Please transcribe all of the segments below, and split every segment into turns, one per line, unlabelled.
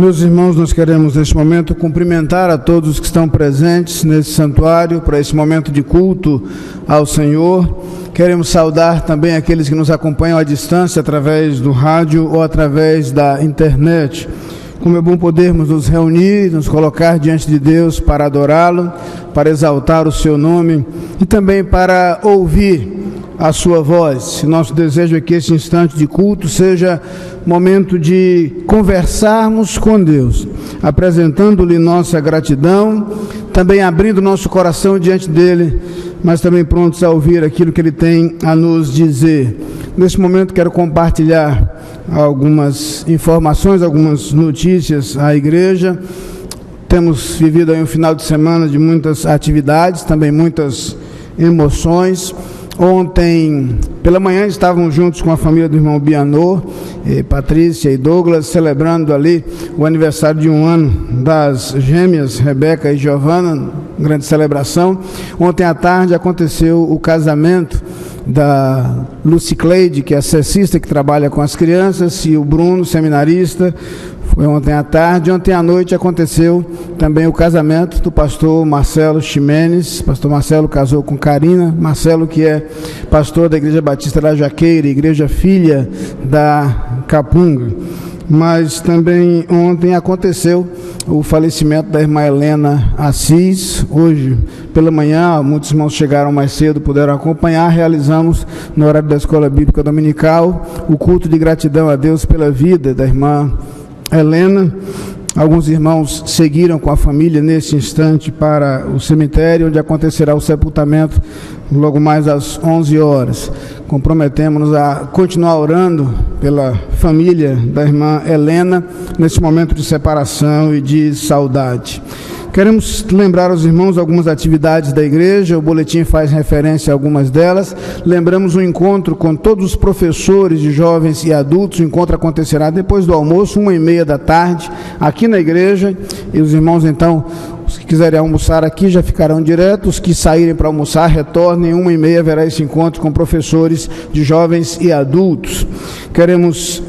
Meus irmãos, nós queremos neste momento cumprimentar a todos os que estão presentes nesse santuário para esse momento de culto ao Senhor. Queremos saudar também aqueles que nos acompanham à distância através do rádio ou através da internet. Como é bom podermos nos reunir, nos colocar diante de Deus para adorá-lo, para exaltar o seu nome e também para ouvir a sua voz. Nosso desejo é que esse instante de culto seja momento de conversarmos com Deus, apresentando-lhe nossa gratidão, também abrindo nosso coração diante dele, mas também prontos a ouvir aquilo que ele tem a nos dizer. Nesse momento quero compartilhar algumas informações, algumas notícias à igreja. Temos vivido aí um final de semana de muitas atividades, também muitas emoções. Ontem, pela manhã, estávamos juntos com a família do irmão Bianô, Patrícia e Douglas, celebrando ali o aniversário de 1 ano das gêmeas, Rebeca e Giovana, grande celebração. Ontem à tarde aconteceu o casamento da Lucy Cleide, que é a cessista que trabalha com as crianças, e o Bruno, seminarista. Foi ontem à tarde. Ontem à noite aconteceu também o casamento do pastor Marcelo Ximenes. Pastor Marcelo casou com Karina Marcelo, que é pastor da Igreja Batista da Jaqueira, igreja filha da Capunga. Mas também ontem aconteceu o falecimento da irmã Helena Assis. Hoje pela manhã, muitos irmãos chegaram mais cedo, puderam acompanhar. Realizamos no horário da Escola Bíblica Dominical o culto de gratidão a Deus pela vida da irmã Helena. Alguns irmãos seguiram com a família nesse instante para o cemitério, onde acontecerá o sepultamento logo mais às 11 horas. Comprometemos-nos a continuar orando pela família da irmã Helena nesse momento de separação e de saudade. Queremos lembrar aos irmãos algumas atividades da igreja, o boletim faz referência a algumas delas. Lembramos um encontro com todos os professores de jovens e adultos. O encontro acontecerá depois do almoço, 1h30 da tarde, aqui na igreja. E os irmãos, então, os que quiserem almoçar aqui já ficarão direto. Os que saírem para almoçar, retornem. 1h30 haverá esse encontro com professores de jovens e adultos. Queremos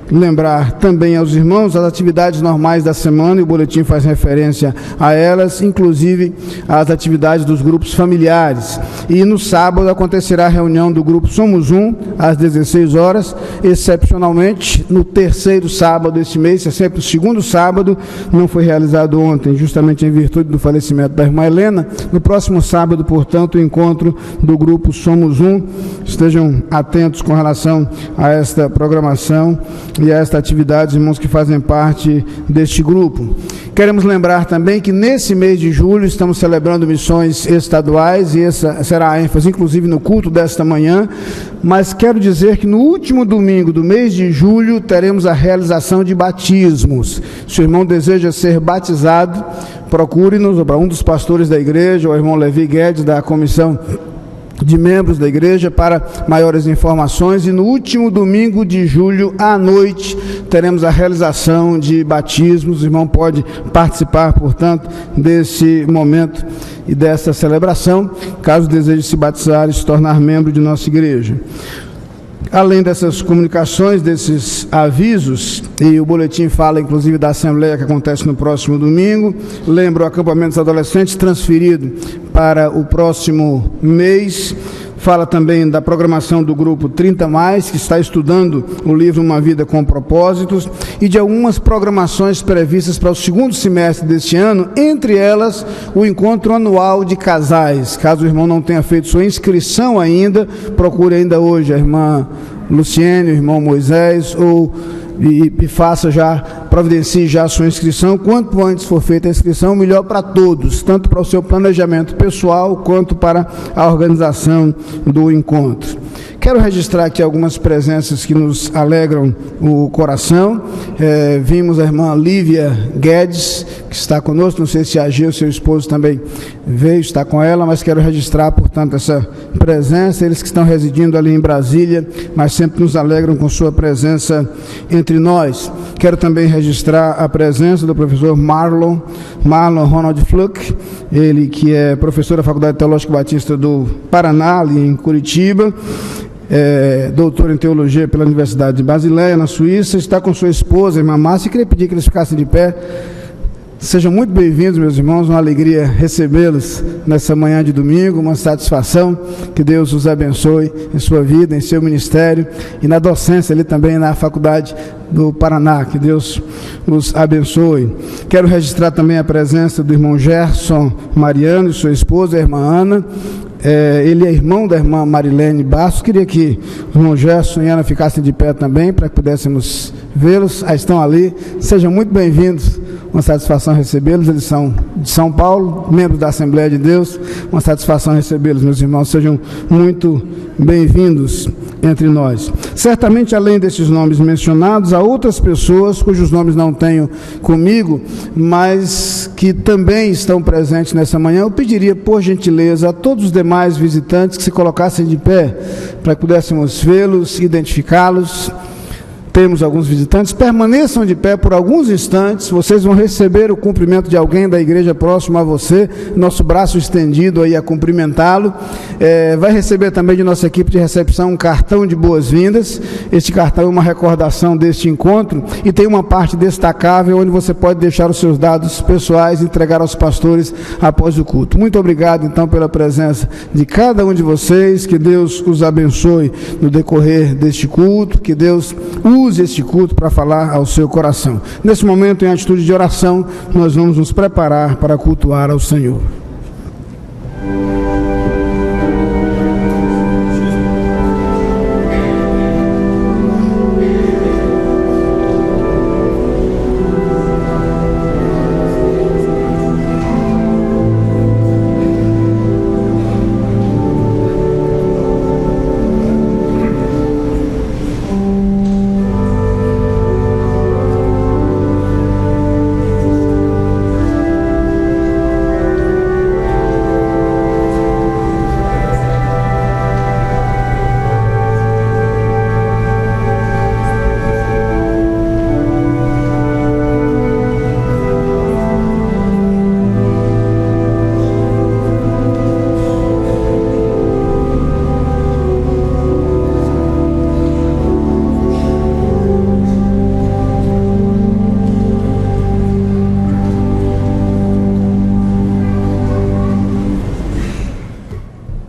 lembrar também aos irmãos as atividades normais da semana, e o boletim faz referência a elas, inclusive as atividades dos grupos familiares. E no sábado acontecerá a reunião do grupo Somos Um, às 16 horas, excepcionalmente no terceiro sábado deste mês, é sempre o segundo sábado, não foi realizado ontem, justamente em virtude do falecimento da irmã Helena. No próximo sábado, portanto, o encontro do grupo Somos Um. Estejam atentos com relação a esta programação e a esta atividade, irmãos que fazem parte deste grupo. Queremos lembrar também que nesse mês de julho estamos celebrando missões estaduais, e essa será a ênfase, inclusive, no culto desta manhã, mas quero dizer que no último domingo do mês de julho teremos a realização de batismos. Se o irmão deseja ser batizado, procure-nos, para um dos pastores da igreja, o irmão Levi Guedes, da comissão de membros da igreja, para maiores informações. E no último domingo de julho, à noite, teremos a realização de batismos. O irmão pode participar, portanto, desse momento e dessa celebração, caso deseje se batizar e se tornar membro de nossa igreja. Além dessas comunicações, desses avisos, e o boletim fala inclusive da assembleia que acontece no próximo domingo, lembro o acampamento dos adolescentes transferido para o próximo mês. Fala também da programação do grupo 30+, que está estudando o livro Uma Vida com Propósitos, e de algumas programações previstas para o segundo semestre deste ano, entre elas o encontro anual de casais. Caso o irmão não tenha feito sua inscrição ainda, procure ainda hoje a irmã Luciene, o irmão Moisés, e faça já, providencie já a sua inscrição. Quanto antes for feita a inscrição, melhor para todos, tanto para o seu planejamento pessoal, quanto para a organização do encontro. Quero registrar aqui algumas presenças que nos alegram o coração. Vimos a irmã Lívia Guedes, que está conosco, não sei se a Ageu, seu esposo, também veio, está com ela, mas quero registrar, portanto, essa presença. Eles que estão residindo ali em Brasília, mas sempre nos alegram com sua presença entre nós. Quero também registrar a presença do professor Marlon Ronald Fluck, ele que é professor da Faculdade Teológica Batista do Paraná, ali em Curitiba. doutor em teologia pela Universidade de Basileia, na Suíça, está com sua esposa, a irmã Márcia, e queria pedir que eles ficassem de pé. Sejam muito bem-vindos, meus irmãos, uma alegria recebê-los nessa manhã de domingo, uma satisfação, que Deus os abençoe em sua vida, em seu ministério e na docência ali também na Faculdade do Paraná, que Deus os abençoe. Quero registrar também a presença do irmão Gerson Mariano e sua esposa, a irmã Ana. Ele é irmão da irmã Marilene Bastos. Queria que o irmão Gerson e Ana ficassem de pé também, para que pudéssemos vê-los. Estão ali, sejam muito bem-vindos, uma satisfação recebê-los. Eles são de São Paulo, membros da Assembleia de Deus, uma satisfação recebê-los, meus irmãos, sejam muito bem-vindos entre nós. Certamente, além desses nomes mencionados, há outras pessoas cujos nomes não tenho comigo, mas que também estão presentes nessa manhã. Eu pediria, por gentileza, a todos os demais visitantes que se colocassem de pé, para que pudéssemos vê-los, identificá-los. Temos alguns visitantes, permaneçam de pé por alguns instantes, vocês vão receber o cumprimento de alguém da igreja próximo a você, nosso braço estendido aí a cumprimentá-lo. Vai receber também de nossa equipe de recepção um cartão de boas-vindas. Este cartão é uma recordação deste encontro e tem uma parte destacável onde você pode deixar os seus dados pessoais e entregar aos pastores após o culto. Muito obrigado então pela presença de cada um de vocês, que Deus os abençoe no decorrer deste culto, que Deus use este culto para falar ao seu coração. Nesse momento, em atitude de oração, nós vamos nos preparar para cultuar ao Senhor.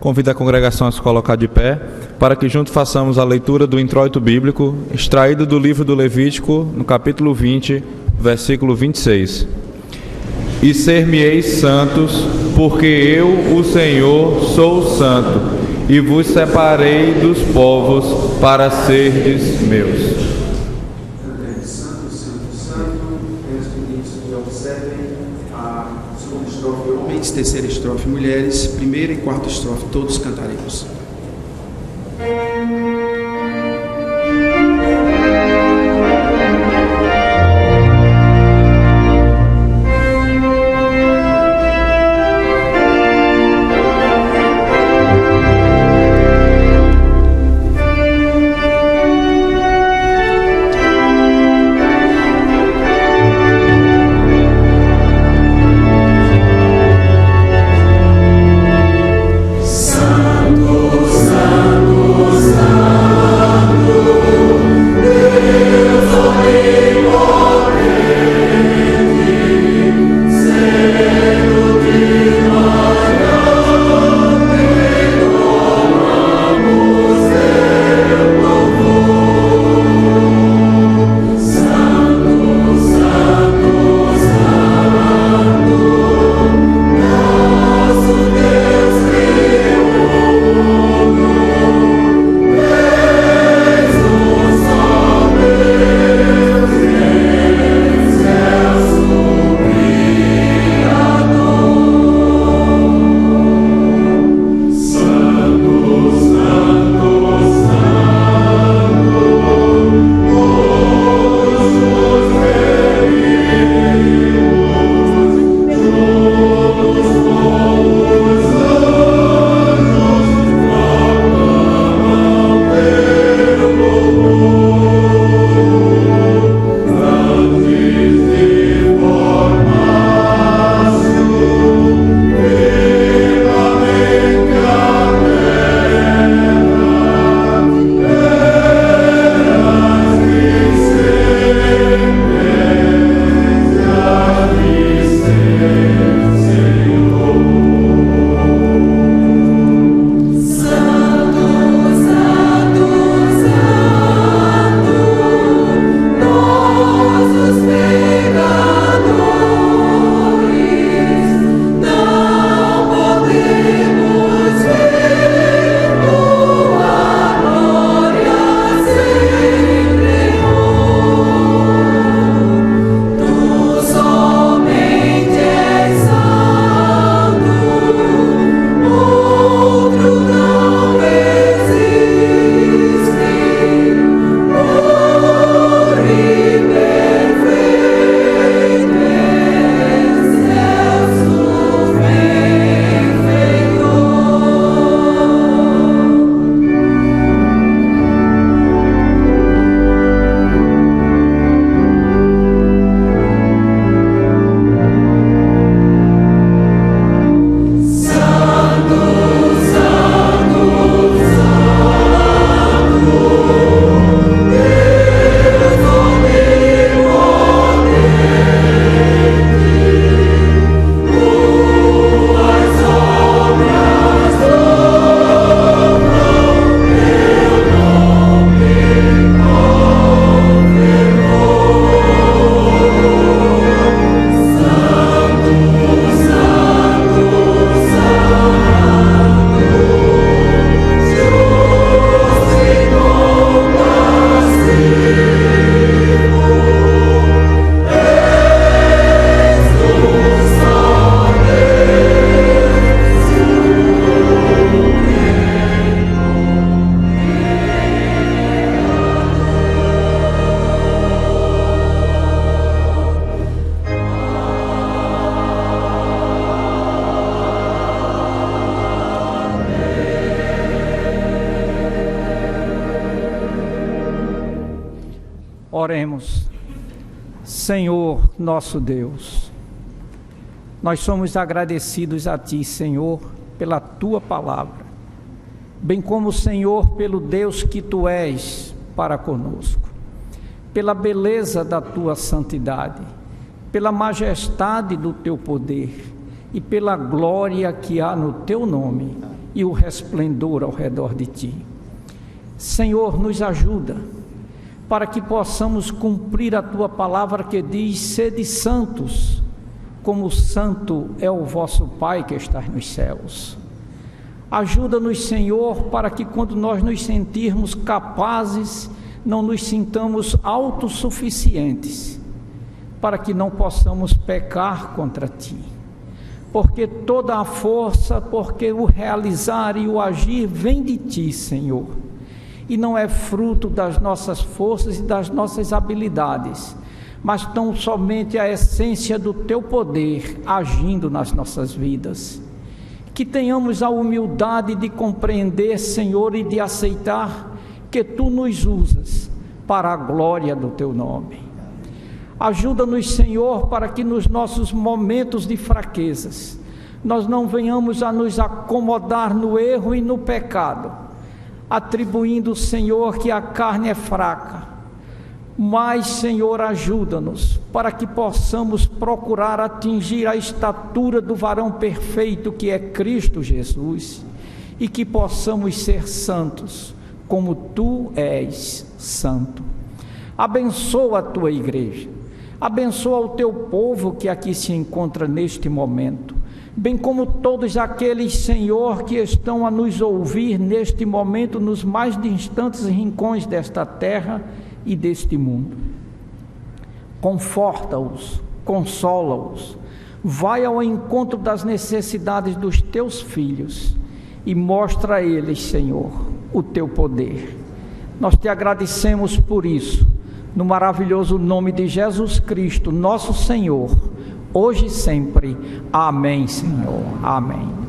Convido a congregação a se colocar de pé, para que juntos façamos a leitura do introito bíblico, extraído do livro do Levítico, no capítulo 20, versículo 26. E ser-me-eis santos, porque eu, o Senhor, sou santo, e vos separei dos povos para serdes meus.
Terceira estrofe, mulheres, primeira e quarta estrofe, todos cantaremos.
Santo, Santo, Santo. Oremos. Senhor, nosso Deus, nós somos agradecidos a Ti, Senhor, pela Tua palavra, bem como, Senhor, pelo Deus que Tu és para conosco, pela beleza da Tua santidade, pela majestade do Teu poder e pela glória que há no Teu nome e o resplendor ao redor de Ti. Senhor, nos ajuda para que possamos cumprir a Tua palavra que diz: sede santos, como santo é o vosso Pai que está nos céus. Ajuda-nos, Senhor, para que quando nós nos sentirmos capazes, não nos sintamos autossuficientes, para que não possamos pecar contra Ti. Porque toda a força, porque o realizar e o agir vem de Ti, Senhor, e não é fruto das nossas forças e das nossas habilidades, mas tão somente a essência do Teu poder agindo nas nossas vidas. Que tenhamos a humildade de compreender, Senhor, e de aceitar que Tu nos usas para a glória do Teu nome. Ajuda-nos, Senhor, para que nos nossos momentos de fraquezas, nós não venhamos a nos acomodar no erro e no pecado, atribuindo, Senhor, que a carne é fraca. Mas, Senhor, ajuda-nos para que possamos procurar atingir a estatura do varão perfeito que é Cristo Jesus, e que possamos ser santos, como Tu és santo. Abençoa a Tua igreja, abençoa o Teu povo que aqui se encontra neste momento, bem como todos aqueles, Senhor, que estão a nos ouvir neste momento nos mais distantes rincões desta terra e deste mundo. Conforta-os, consola-os, vai ao encontro das necessidades dos Teus filhos e mostra a eles, Senhor, o Teu poder. Nós Te agradecemos por isso, no maravilhoso nome de Jesus Cristo, nosso Senhor, hoje e sempre. Amém, Senhor. Amém.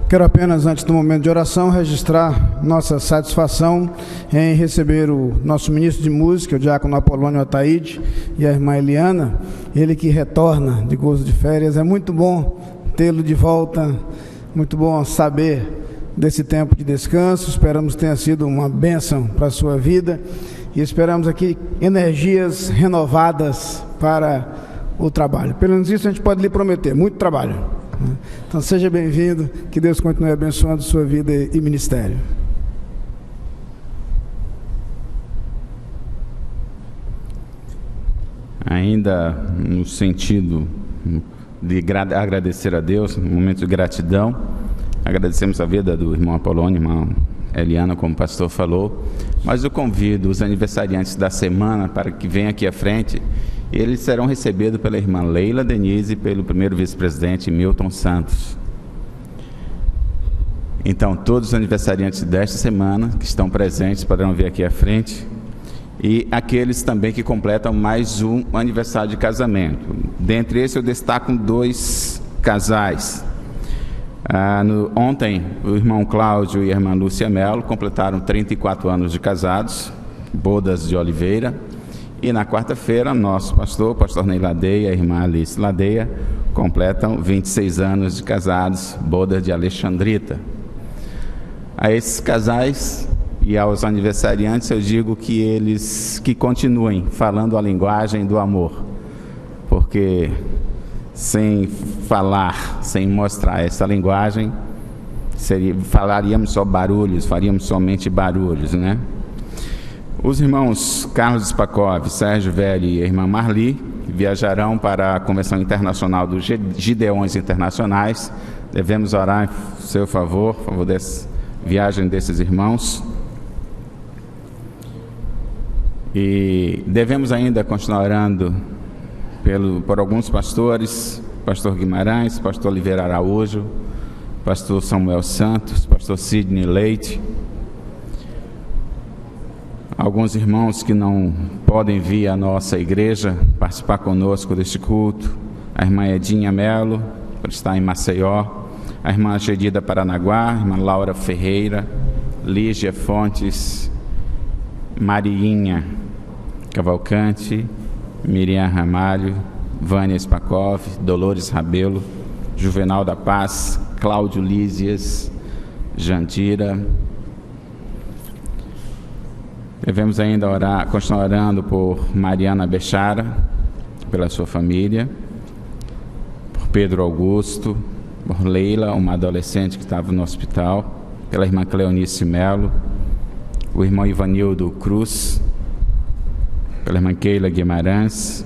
Quero apenas, antes do momento de oração, registrar nossa satisfação em receber o nosso ministro de música, o diácono Apolônio Ataíde, e a irmã Eliana, ele que retorna de gozo de férias. É muito bom tê-lo de volta, muito bom saber desse tempo de descanso. Esperamos que tenha sido uma bênção para a sua vida e esperamos aqui energias renovadas para o trabalho. Pelo menos isso a gente pode lhe prometer, muito trabalho. Então seja bem-vindo, que Deus continue abençoando sua vida e ministério.
Ainda no sentido de agradecer a Deus, no momento de gratidão, agradecemos a vida do irmão Apolônio, irmã Eliana, como o pastor falou, mas eu convido os aniversariantes da semana para que venham aqui à frente. Eles serão recebidos pela irmã Leila Denise e pelo primeiro vice-presidente Milton Santos. Então, todos os aniversariantes desta semana que estão presentes poderão vir aqui à frente. E aqueles também que completam mais um aniversário de casamento. Dentre esses, eu destaco 2 casais. Ontem, o irmão Cláudio e a irmã Lúcia Melo completaram 34 anos de casados, bodas de Oliveira. E na quarta-feira, nosso pastor, o pastor Ney Ladeia e a irmã Alice Ladeia, completam 26 anos de casados, bodas de Alexandrita. A esses casais e aos aniversariantes, eu digo que eles que continuem falando a linguagem do amor, porque sem falar, sem mostrar essa linguagem, falaríamos só barulhos, faríamos somente barulhos, né? Os irmãos Carlos Spakov, Sérgio Velho e a irmã Marli viajarão para a Convenção Internacional dos Gideões Internacionais. Devemos orar em seu favor dessa viagem desses irmãos. E devemos ainda continuar orando por alguns pastores, pastor Guimarães, pastor Oliveira Araújo, pastor Samuel Santos, pastor Sidney Leite, alguns irmãos que não podem vir à nossa igreja participar conosco deste culto, a irmã Edinha Melo, por estar em Maceió, a irmã Gedida Paranaguá, a irmã Laura Ferreira, Lígia Fontes, Mariinha Cavalcante, Miriam Ramalho, Vânia Spakov, Dolores Rabelo, Juvenal da Paz, Cláudio Lísias, Jandira. Devemos ainda continuar orando por Mariana Bechara, pela sua família, por Pedro Augusto, por Leila, uma adolescente que estava no hospital, pela irmã Cleonice Melo, o irmão Ivanildo Cruz, pela irmã Keila Guimarães,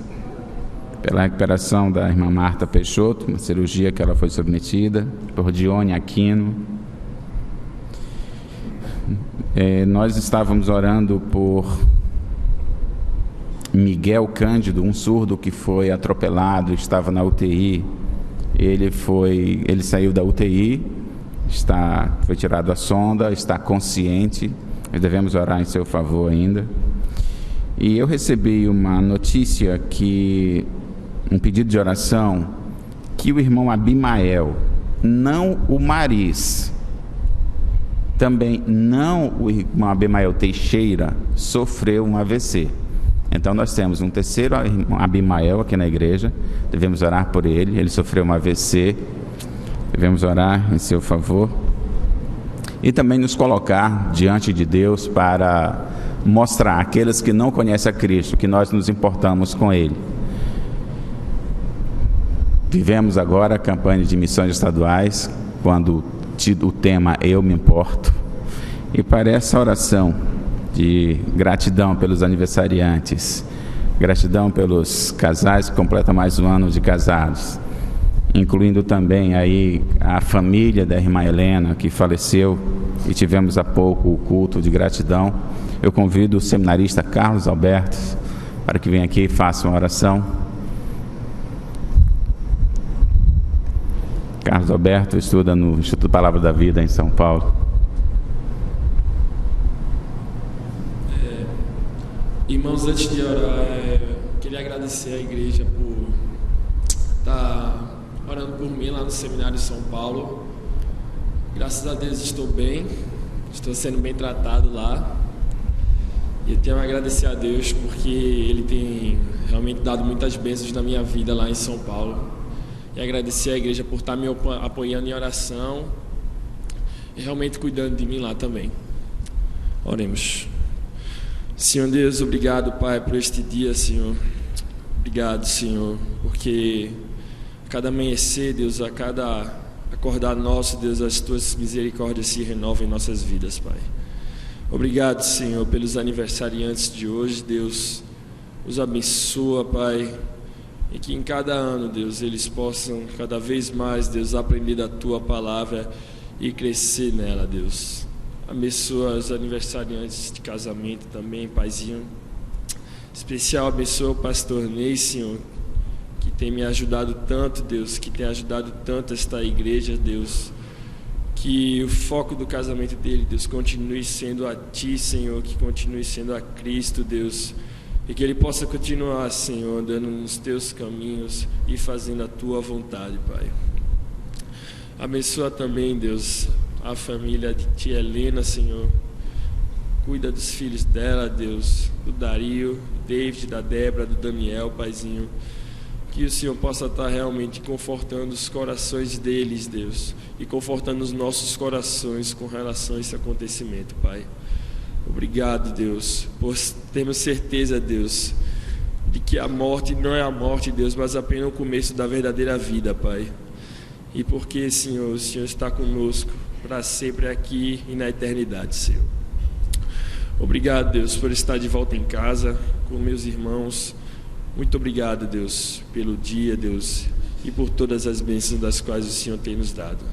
pela recuperação da irmã Marta Peixoto, uma cirurgia que ela foi submetida, por Dione Aquino. Nós estávamos orando por Miguel Cândido, um surdo que foi atropelado, estava na UTI. Ele saiu da UTI, foi tirado a sonda, está consciente. Nós devemos orar em seu favor ainda. E eu recebi uma notícia um pedido de oração, que o irmão Abimael, não o Maris, também não o irmão Abimael Teixeira, sofreu um AVC. Então nós temos um terceiro irmão Abimael aqui na igreja, devemos orar por ele. Ele sofreu um AVC, devemos orar em seu favor. E também nos colocar diante de Deus para mostrar àqueles que não conhecem a Cristo que nós nos importamos com Ele. Vivemos agora a campanha de missões estaduais, quando o tema Eu Me Importo. E para essa oração de gratidão pelos aniversariantes, gratidão pelos casais que completam mais um ano de casados, incluindo também aí a família da irmã Helena, que faleceu, e tivemos há pouco o culto de gratidão. Eu convido o seminarista Carlos Alberto para que venha aqui e faça uma oração. Carlos Alberto estuda no Instituto Palavra da Vida em São Paulo.
Irmãos, antes de orar, queria agradecer à igreja por estar orando por mim lá no seminário de São Paulo. Graças a Deus estou bem, estou sendo bem tratado lá. E eu tenho a agradecer a Deus porque Ele tem realmente dado muitas bênçãos na minha vida lá em São Paulo. E agradecer à igreja por estar me apoiando em oração e realmente cuidando de mim lá também. Oremos. Senhor Deus, obrigado, Pai, por este dia, Senhor. Obrigado, Senhor, porque a cada amanhecer, Deus, a cada acordar nosso, Deus, as Tuas misericórdias se renovam em nossas vidas, Pai. Obrigado, Senhor, pelos aniversariantes de hoje, Deus. Os abençoa, Pai. E que em cada ano, Deus, eles possam cada vez mais, Deus, aprender da Tua palavra e crescer nela, Deus. Abençoa os aniversariantes de casamento também, Paizinho. Especial abençoa o pastor Ney, Senhor, que tem me ajudado tanto, Deus, que tem ajudado tanto esta igreja, Deus. Que o foco do casamento dele, Deus, continue sendo a Ti, Senhor, que continue sendo a Cristo, Deus. E que ele possa continuar, Senhor, andando nos Teus caminhos e fazendo a Tua vontade, Pai. Abençoa também, Deus, a família de Tia Helena, Senhor. Cuida dos filhos dela, Deus, do Dario, do David, da Débora, do Daniel, Paizinho. Que o Senhor possa estar realmente confortando os corações deles, Deus, e confortando os nossos corações com relação a esse acontecimento, Pai. Obrigado, Deus, por termos certeza, Deus, de que a morte não é a morte, Deus, mas apenas o começo da verdadeira vida, Pai. E porque, Senhor, o Senhor está conosco para sempre aqui e na eternidade, Senhor. Obrigado, Deus, por estar de volta em casa com meus irmãos. Muito obrigado, Deus, pelo dia, Deus, e por todas as bênçãos das quais o Senhor tem nos dado.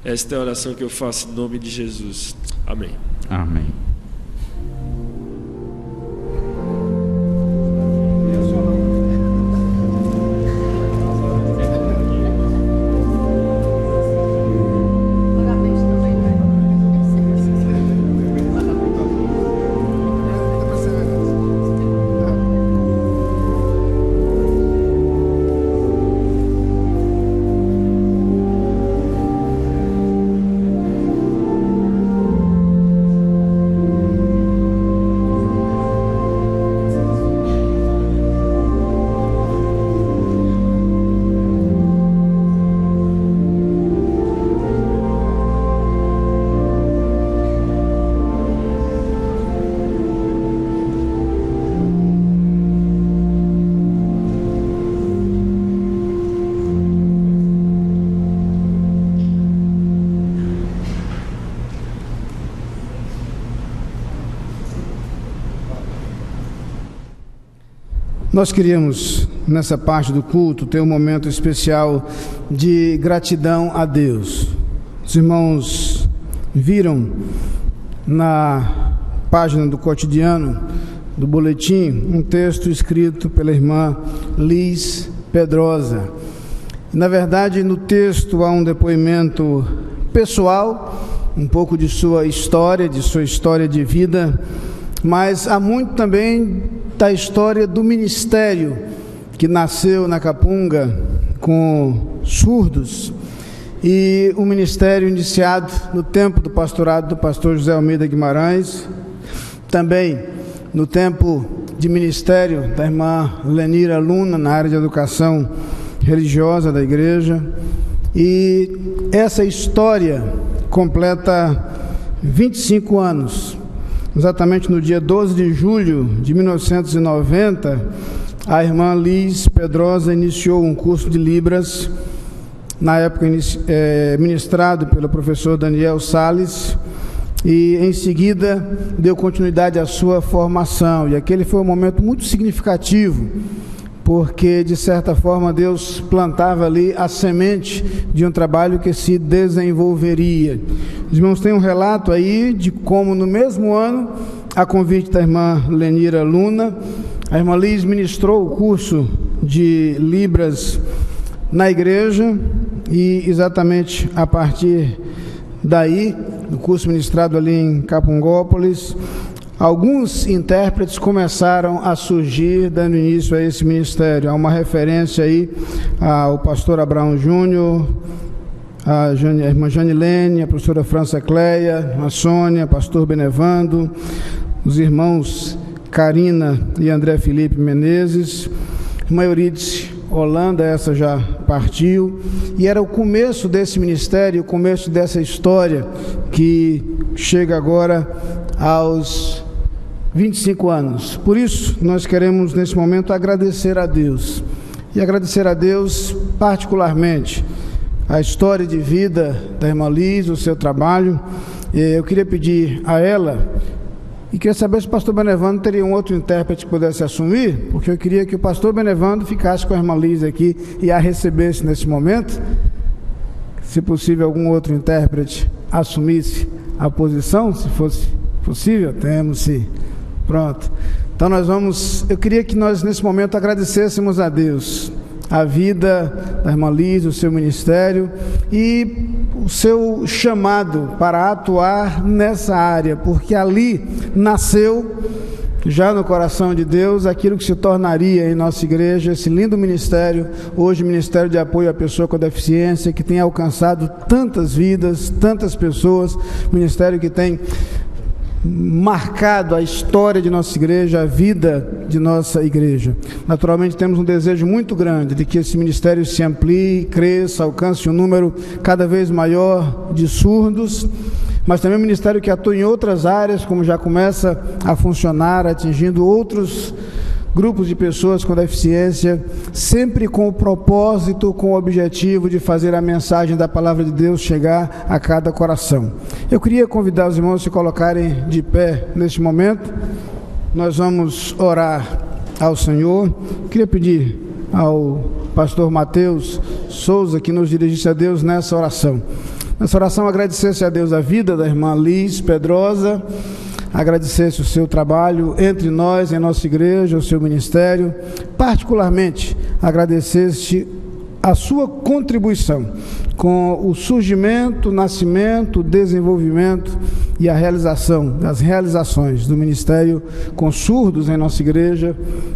Esta é a oração que eu faço em nome de Jesus. Amém.
Amém.
Nós queríamos, nessa parte do culto, ter um momento especial de gratidão a Deus. Os irmãos viram na página do cotidiano, do boletim, um texto escrito pela irmã Liz Pedrosa. Na verdade, no texto há um depoimento pessoal, um pouco de sua história de vida, mas há muito também da história do ministério que nasceu na Capunga com surdos, e o ministério iniciado no tempo do pastorado do pastor José Almeida Guimarães, também no tempo de ministério da irmã Lenira Luna na área de educação religiosa da igreja. E essa história completa 25 anos. Exatamente no dia 12 de julho de 1990, a irmã Liz Pedrosa iniciou um curso de Libras, na época ministrado pelo professor Daniel Salles, e em seguida deu continuidade à sua formação. E aquele foi um momento muito significativo, porque de certa forma Deus plantava ali a semente de um trabalho que se desenvolveria. Os irmãos têm um relato aí de como no mesmo ano, a convite da irmã Lenira Luna, a irmã Liz ministrou o curso de Libras na igreja, e exatamente a partir daí, do curso ministrado ali em Capungópolis, alguns intérpretes começaram a surgir, dando início a esse ministério. Há uma referência aí ao pastor Abraão Júnior, a irmã Janilene, a professora França Cleia, a Sônia, pastor Benevando, os irmãos Karina e André Felipe Menezes, irmã Euridice Holanda, essa já partiu, e era o começo desse ministério, o começo dessa história que chega agora aos 25 anos. Por isso, nós queremos nesse momento agradecer a Deus, e agradecer a Deus particularmente a história de vida da irmã Liz, o seu trabalho. Eu queria pedir a ela, e queria saber se o pastor Benevando teria um outro intérprete que pudesse assumir, porque eu queria que o pastor Benevando ficasse com a irmã Liz aqui e a recebesse nesse momento. Se possível, algum outro intérprete assumisse a posição, se fosse possível. Temos, sim. Pronto. Então eu queria que nós nesse momento agradecêssemos a Deus a vida da irmã Liz, o seu ministério e o seu chamado para atuar nessa área, porque ali nasceu, já no coração de Deus, aquilo que se tornaria em nossa igreja, esse lindo ministério, hoje Ministério de Apoio à Pessoa com Deficiência, que tem alcançado tantas vidas, tantas pessoas, ministério que tem marcado a história de nossa igreja, a vida de nossa igreja. Naturalmente temos um desejo muito grande de que esse ministério se amplie, cresça, alcance um número cada vez maior de surdos, mas também um ministério que atua em outras áreas, como já começa a funcionar, atingindo outros grupos de pessoas com deficiência, sempre com o propósito, com o objetivo de fazer a mensagem da Palavra de Deus chegar a cada coração. Eu queria convidar os irmãos a se colocarem de pé neste momento. Nós vamos orar ao Senhor. Queria pedir ao pastor Mateus Souza que nos dirigisse a Deus nessa oração. Nessa oração, agradecesse a Deus a vida da irmã Liz Pedrosa, agradecesse o seu trabalho entre nós, em nossa igreja, o seu ministério, particularmente agradecesse a sua contribuição com o surgimento, o nascimento, o desenvolvimento e a realização das realizações do ministério com surdos em nossa igreja,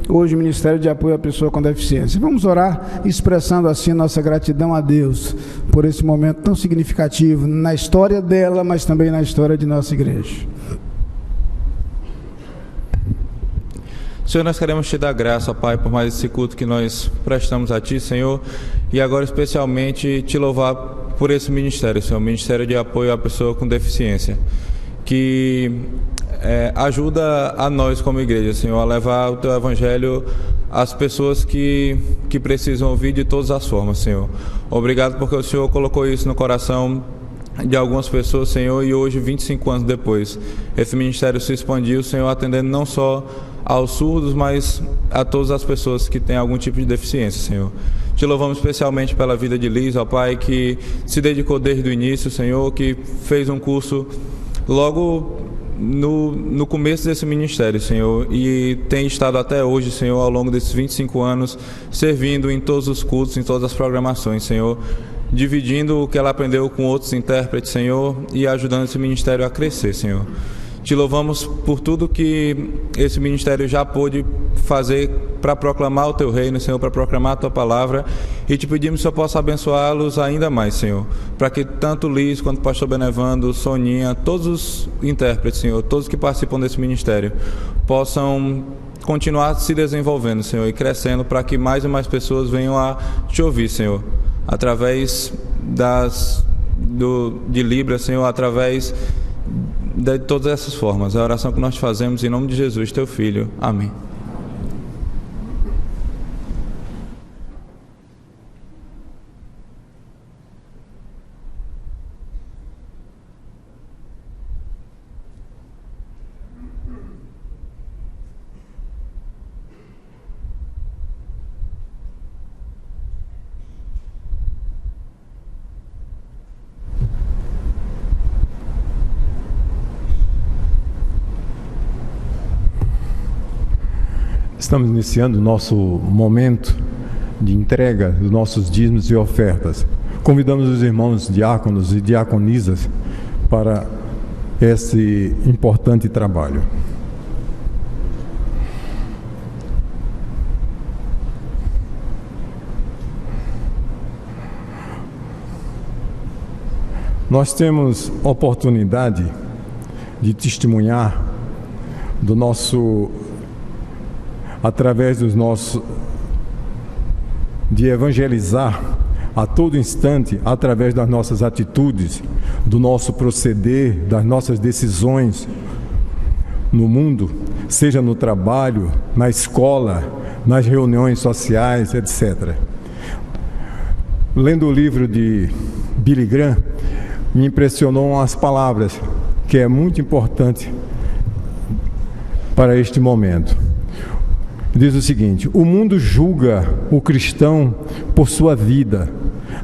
hoje Ministério de Apoio à Pessoa com Deficiência. Vamos orar expressando assim nossa gratidão a Deus por esse momento tão significativo na história dela, mas também na história de nossa igreja.
Senhor, nós queremos te dar graça, Pai, por mais esse culto que nós prestamos a Ti, Senhor, e agora especialmente te louvar por esse ministério, Senhor, Ministério de Apoio à Pessoa com Deficiência, que ajuda a nós como igreja, Senhor, a levar o Teu Evangelho às pessoas que precisam ouvir de todas as formas, Senhor. Obrigado porque o Senhor colocou isso no coração de algumas pessoas, Senhor, e hoje, 25 anos depois, esse ministério se expandiu, Senhor, atendendo não só aos surdos, mas a todas as pessoas que têm algum tipo de deficiência, Senhor. Te louvamos especialmente pela vida de Liz, ó Pai, que se dedicou desde o início, Senhor, que fez um curso logo no começo desse ministério, Senhor, e tem estado até hoje, Senhor, ao longo desses 25 anos, servindo em todos os cultos, em todas as programações, Senhor, dividindo o que ela aprendeu com outros intérpretes, Senhor, e ajudando esse ministério a crescer, Senhor. Te louvamos por tudo que esse ministério já pôde fazer para proclamar o Teu reino, Senhor, para proclamar a Tua palavra, e te pedimos que o Senhor possa abençoá-los ainda mais, Senhor, para que tanto Liz quanto o pastor Benevando, Soninha, todos os intérpretes, Senhor, todos que participam desse ministério, possam continuar se desenvolvendo, Senhor, e crescendo, para que mais e mais pessoas venham a Te ouvir, Senhor, através de Libras, Senhor, através de todas essas formas. É a oração que nós fazemos em nome de Jesus, Teu Filho. Amém.
Estamos iniciando o nosso momento de entrega dos nossos dízimos e ofertas. Convidamos os irmãos diáconos e diaconisas para esse importante trabalho. Nós temos oportunidade de testemunhar do nosso, através dos nossos, de evangelizar a todo instante, através das nossas atitudes, do nosso proceder, das nossas decisões no mundo, seja no trabalho, na escola, nas reuniões sociais, etc. Lendo o livro de Billy Graham, me impressionou as palavras, que é muito importante para este momento. Diz o seguinte: o mundo julga o cristão por sua vida,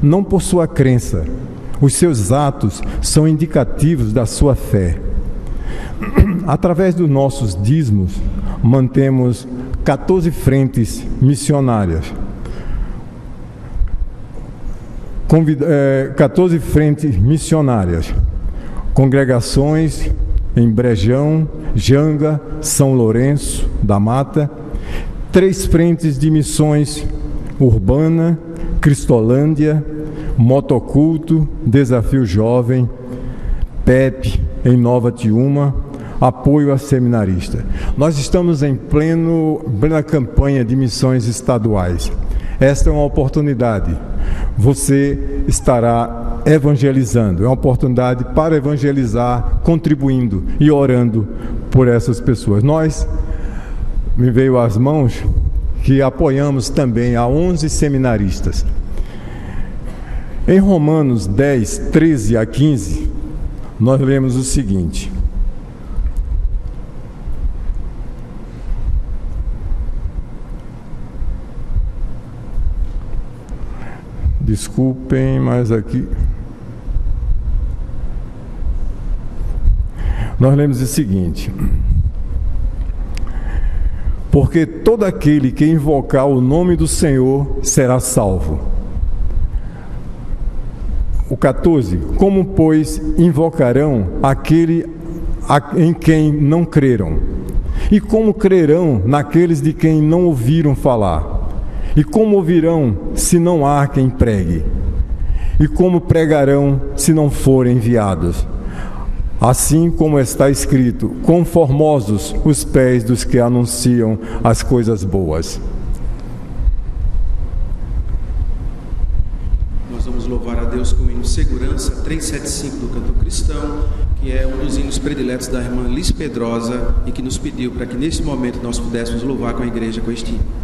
não por sua crença. Os seus atos são indicativos da sua fé. Através dos nossos dízimos, mantemos 14 frentes missionárias. 14 frentes missionárias, congregações em Brejão, Janga, São Lourenço da Mata, 3 frentes de missões urbana, Cristolândia, Motoculto, Desafio Jovem, PEP em Nova Tiúma, apoio a seminarista. Nós estamos em plena campanha de missões estaduais. Esta é uma oportunidade. Você estará evangelizando. É uma oportunidade para evangelizar, contribuindo e orando por essas pessoas. Nós, me veio às mãos, que apoiamos também a 11 seminaristas. Em Romanos 10, 13 a 15, nós lemos o seguinte: desculpem, mas aqui nós lemos o seguinte: porque todo aquele que invocar o nome do Senhor será salvo. O 14: como, pois, invocarão aquele em quem não creram? E como crerão naqueles de quem não ouviram falar? E como ouvirão se não há quem pregue? E como pregarão se não forem enviados? Assim como está escrito: quão formosos os pés dos que anunciam as coisas boas.
Nós vamos louvar a Deus com o hino Segurança 375 do Canto Cristão, que é um dos hinos prediletos da irmã Liz Pedrosa e que nos pediu para que nesse momento nós pudéssemos louvar com a igreja com este hino.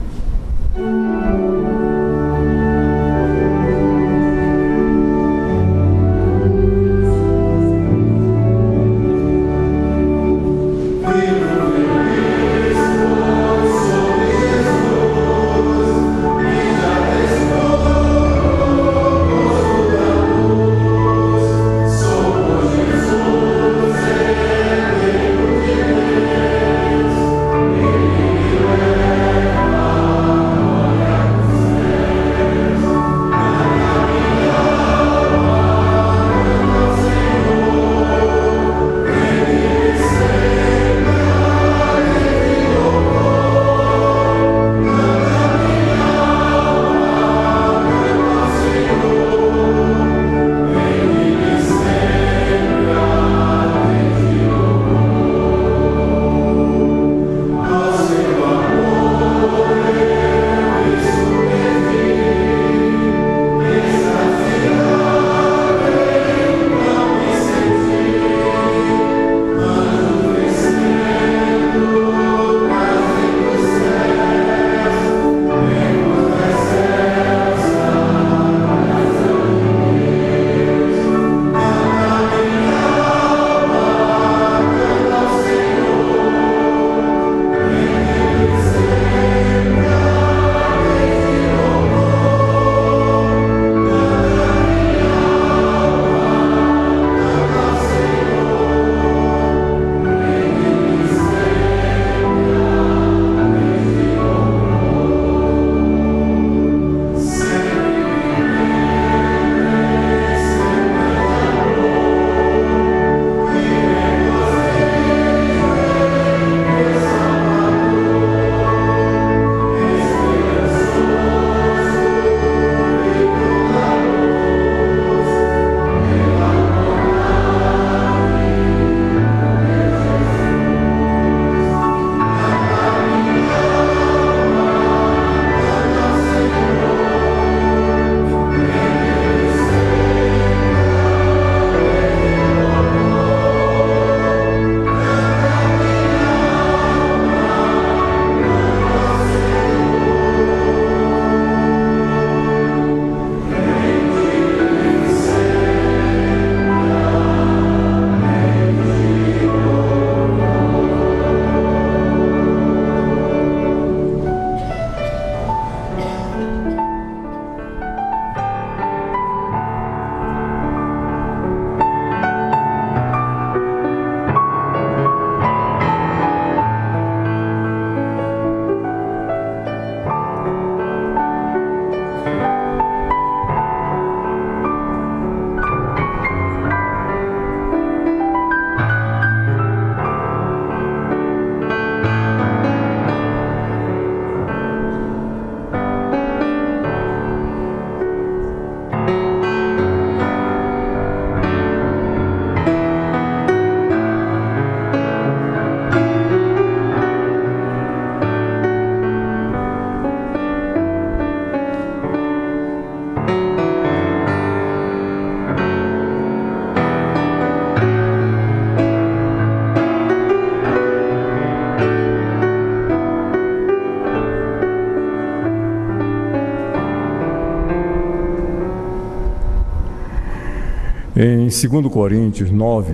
Em 2 Coríntios 9,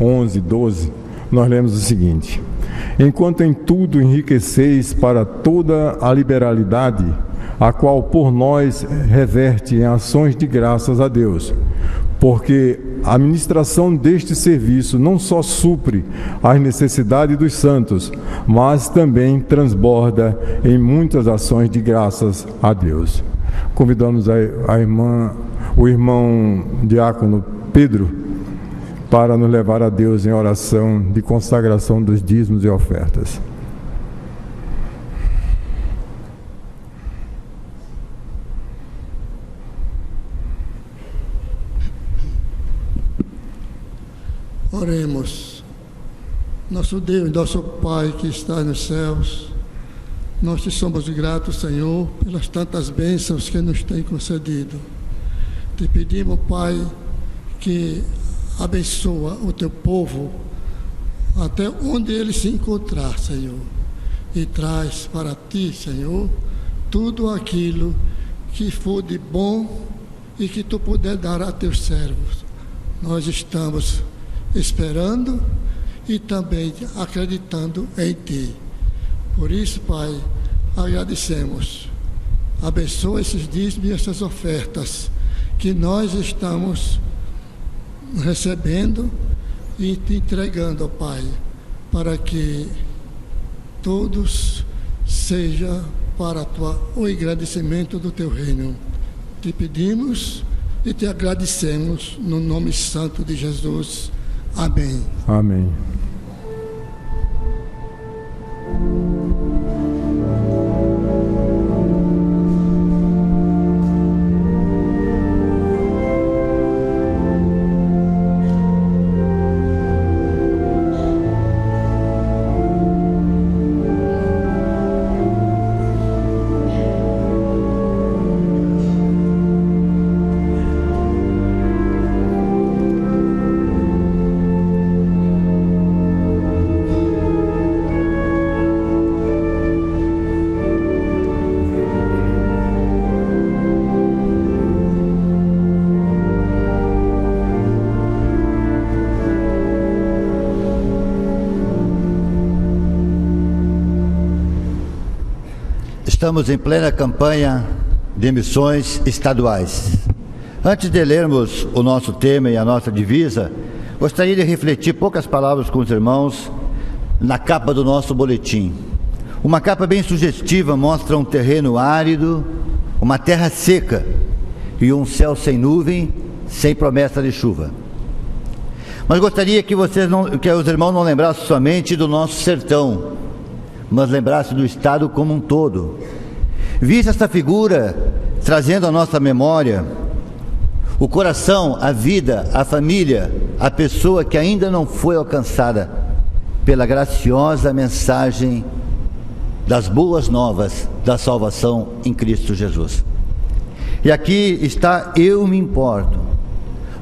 11, 12, nós lemos o seguinte: enquanto em tudo enriqueceis para toda a liberalidade, a qual por nós reverte em ações de graças a Deus, porque a administração deste serviço não só supre as necessidades dos santos, mas também transborda em muitas ações de graças a Deus. Convidamos o irmão diácono Pedro para nos levar a Deus em oração de consagração dos dízimos e ofertas.
Oremos. Nosso Deus, nosso Pai que está nos céus, nós te somos gratos, Senhor, pelas tantas bênçãos que nos tem concedido. Te pedimos, Pai, que abençoa o teu povo até onde ele se encontrar, Senhor, e traz para ti, Senhor, tudo aquilo que for de bom e que tu puder dar a teus servos. Nós estamos esperando e também acreditando em ti. Por isso, Pai, agradecemos. Abençoa esses dízimos e essas ofertas que nós estamos recebendo e te entregando, Pai, para que todos seja para o engrandecimento do teu reino. Te pedimos e te agradecemos no nome santo de Jesus. Amém.
Amém.
Estamos em plena campanha de missões estaduais. Antes de lermos o nosso tema e a nossa divisa, gostaria de refletir poucas palavras com os irmãos na capa do nosso boletim. Uma capa bem sugestiva mostra um terreno árido, uma terra seca e um céu sem nuvem, sem promessa de chuva. Mas gostaria que os irmãos não lembrassem somente do nosso sertão, mas lembrassem do estado como um todo. Vista essa figura, trazendo à nossa memória o coração, a vida, a família, a pessoa que ainda não foi alcançada pela graciosa mensagem das boas novas da salvação em Cristo Jesus. E aqui está: eu me importo.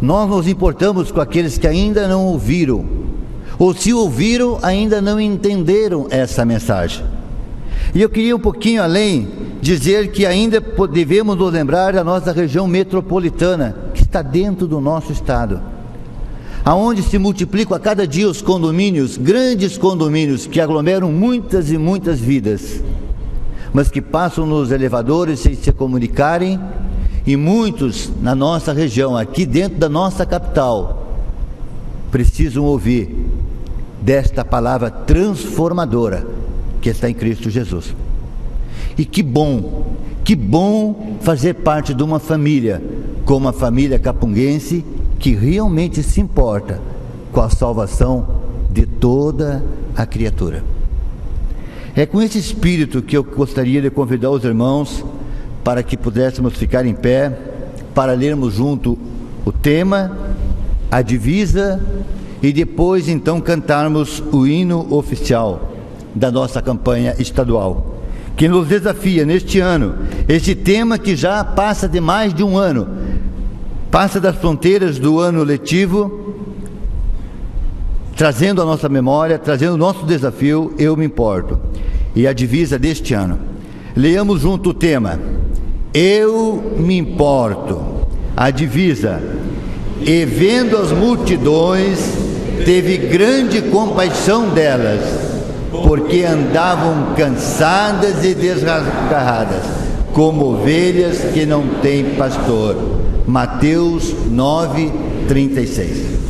Nós nos importamos com aqueles que ainda não ouviram, ou se ouviram, ainda não entenderam essa mensagem. E eu queria um pouquinho além dizer que ainda devemos nos lembrar da nossa região metropolitana, que está dentro do nosso estado, aonde se multiplicam a cada dia os condomínios, grandes condomínios que aglomeram muitas e muitas vidas, mas que passam nos elevadores sem se comunicarem, e muitos na nossa região, aqui dentro da nossa capital, precisam ouvir desta palavra transformadora que está em Cristo Jesus. E que bom fazer parte de uma família, como a família capunguense, que realmente se importa com a salvação de toda a criatura. É com esse espírito que eu gostaria de convidar os irmãos para que pudéssemos ficar em pé, para lermos junto o tema, a divisa, e depois então cantarmos o hino oficial da nossa campanha estadual, que nos desafia neste ano, este tema que já passa de mais de um ano, passa das fronteiras do ano letivo, trazendo a nossa memória, trazendo o nosso desafio, eu me importo, e a divisa deste ano. Leamos junto o tema, eu me importo, a divisa, E vendo as multidões, teve grande compaixão delas, porque andavam cansadas e desgarradas, como ovelhas que não têm pastor. Mateus 9:36.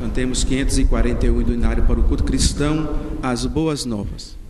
Cantemos 541 do Inário para o Culto Cristão, as Boas Novas.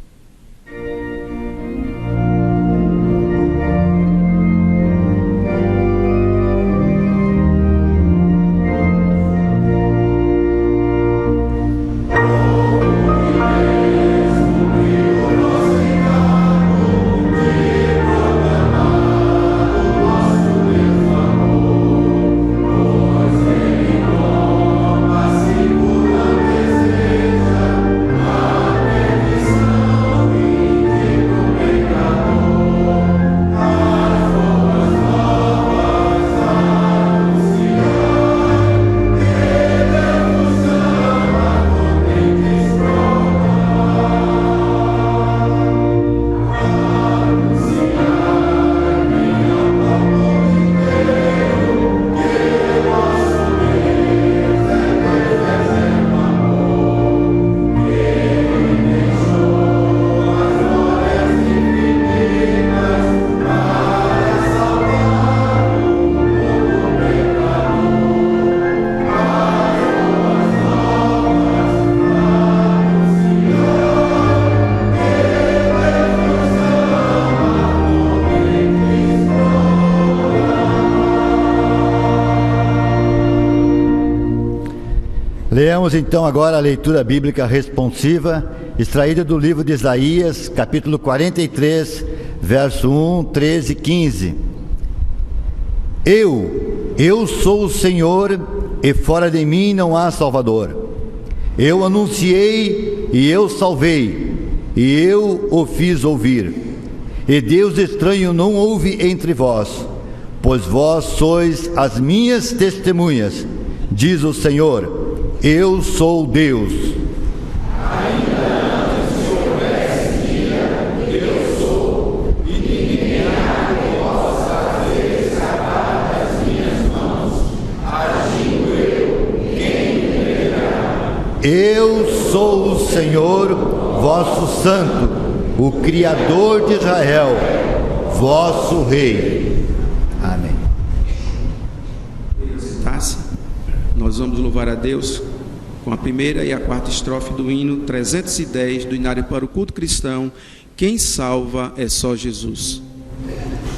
Leamos então agora a leitura bíblica responsiva, extraída do livro de Isaías, capítulo 43, verso 1, 13 e 15. Eu sou o Senhor, e fora de mim não há Salvador. Eu anunciei e eu salvei, e eu o fiz ouvir. E Deus estranho não houve entre vós, pois vós sois as minhas testemunhas, diz o Senhor. Eu sou Deus.
Ainda antes que houvesse dia, eu sou, e ninguém há que possa fazer escapar das minhas mãos. Agindo eu, quem me impedirá?
Eu sou o Senhor, vosso Santo, o Criador de Israel, vosso Rei. Amém.
Nós vamos louvar a Deus com a primeira e a quarta estrofe do hino 310 do Inário para o Culto Cristão. Quem salva é só Jesus.
Jesus.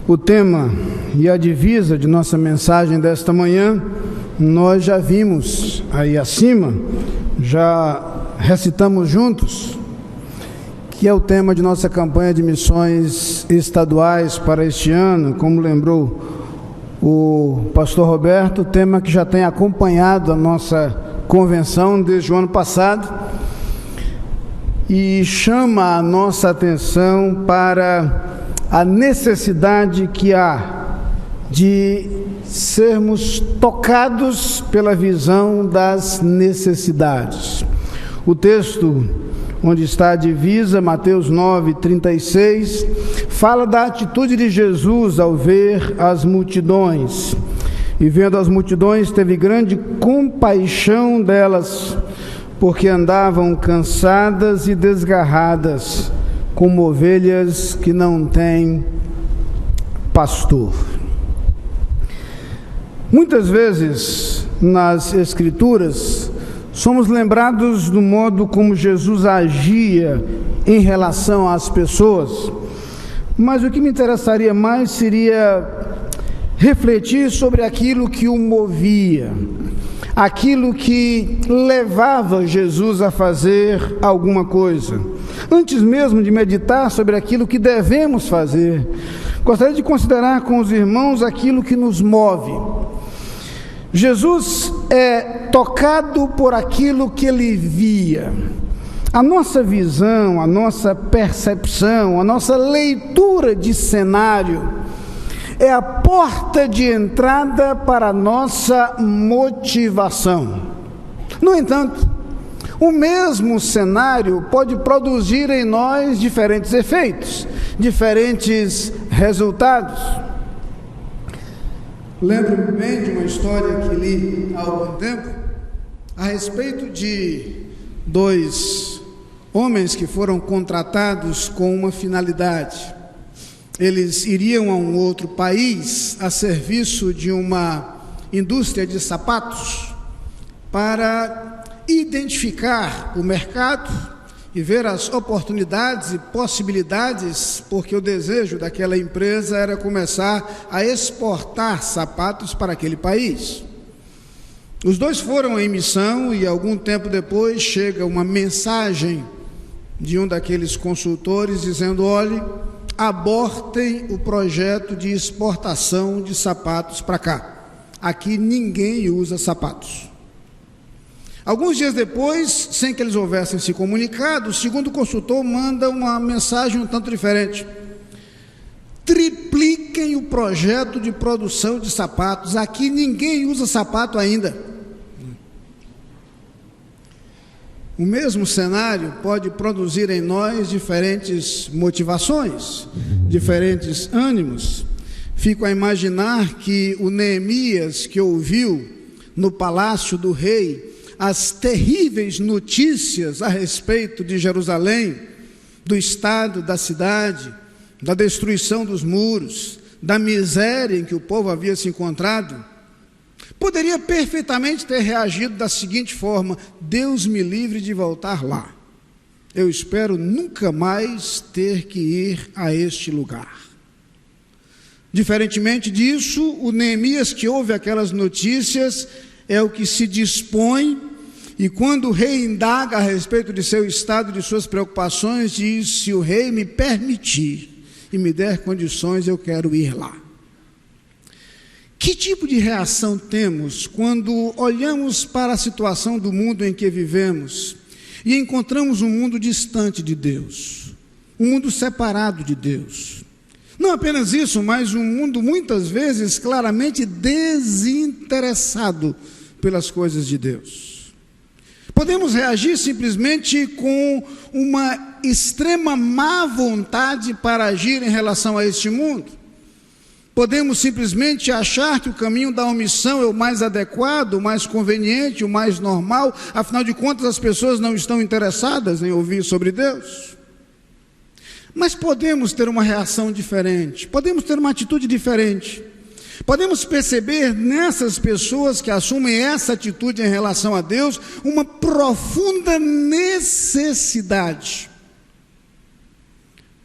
O tema e a divisa de nossa mensagem desta manhã, nós já vimos aí acima, já recitamos juntos, que é o tema de nossa campanha de missões estaduais para este ano, como lembrou o pastor Roberto, tema que já tem acompanhado a nossa convenção desde o ano passado e chama a nossa atenção para a necessidade que há de sermos tocados pela visão das necessidades. O texto onde está a divisa, Mateus 9:36, fala da atitude de Jesus ao ver as multidões. E vendo as multidões, teve grande compaixão delas, porque andavam cansadas e desgarradas, como ovelhas que não têm pastor. Muitas vezes nas Escrituras somos lembrados do modo como Jesus agia em relação às pessoas, mas o que me interessaria mais seria refletir sobre aquilo que o movia, aquilo que levava Jesus a fazer alguma coisa. Antes mesmo de meditar sobre aquilo que devemos fazer, gostaria de considerar com os irmãos aquilo que nos move. Jesus é tocado por aquilo que ele via. A nossa visão, a nossa percepção, a nossa leitura de cenário é a porta de entrada para a nossa motivação. No entanto, o mesmo cenário pode produzir em nós diferentes efeitos, diferentes resultados. Lembro-me bem de uma história que li há algum tempo a respeito de dois homens que foram contratados com uma finalidade. Eles iriam a um outro país a serviço de uma indústria de sapatos para identificar o mercado e ver as oportunidades e possibilidades, porque o desejo daquela empresa era começar a exportar sapatos para aquele país. Os dois foram em missão e algum tempo depois chega uma mensagem de um daqueles consultores dizendo: olhe, abortem o projeto de exportação de sapatos para cá. Aqui ninguém usa sapatos. Alguns dias depois, sem que eles houvessem se comunicado, o segundo consultor manda uma mensagem um tanto diferente: tripliquem o projeto de produção de sapatos. Aqui ninguém usa sapato ainda. O mesmo cenário pode produzir em nós diferentes motivações, diferentes ânimos. Fico a imaginar que o Neemias, que ouviu no palácio do rei as terríveis notícias a respeito de Jerusalém, do estado da cidade, da destruição dos muros, da miséria em que o povo havia se encontrado, poderia perfeitamente ter reagido da seguinte forma: Deus me livre de voltar lá. Eu espero nunca mais ter que ir a este lugar. Diferentemente disso, o Neemias, que ouve aquelas notícias, é o que se dispõe, e quando o rei indaga a respeito de seu estado, de suas preocupações, diz: se o rei me permitir e me der condições, eu quero ir lá. Que tipo de reação temos quando olhamos para a situação do mundo em que vivemos e encontramos um mundo distante de Deus, um mundo separado de Deus? Não apenas isso, mas um mundo muitas vezes claramente desinteressado pelas coisas de Deus. Podemos reagir simplesmente com uma extrema má vontade para agir em relação a este mundo. Podemos simplesmente achar que o caminho da omissão é o mais adequado, o mais conveniente, o mais normal. Afinal de contas, as pessoas não estão interessadas em ouvir sobre Deus. Mas podemos ter uma reação diferente, podemos ter uma atitude diferente. Podemos perceber nessas pessoas que assumem essa atitude em relação a Deus uma profunda necessidade.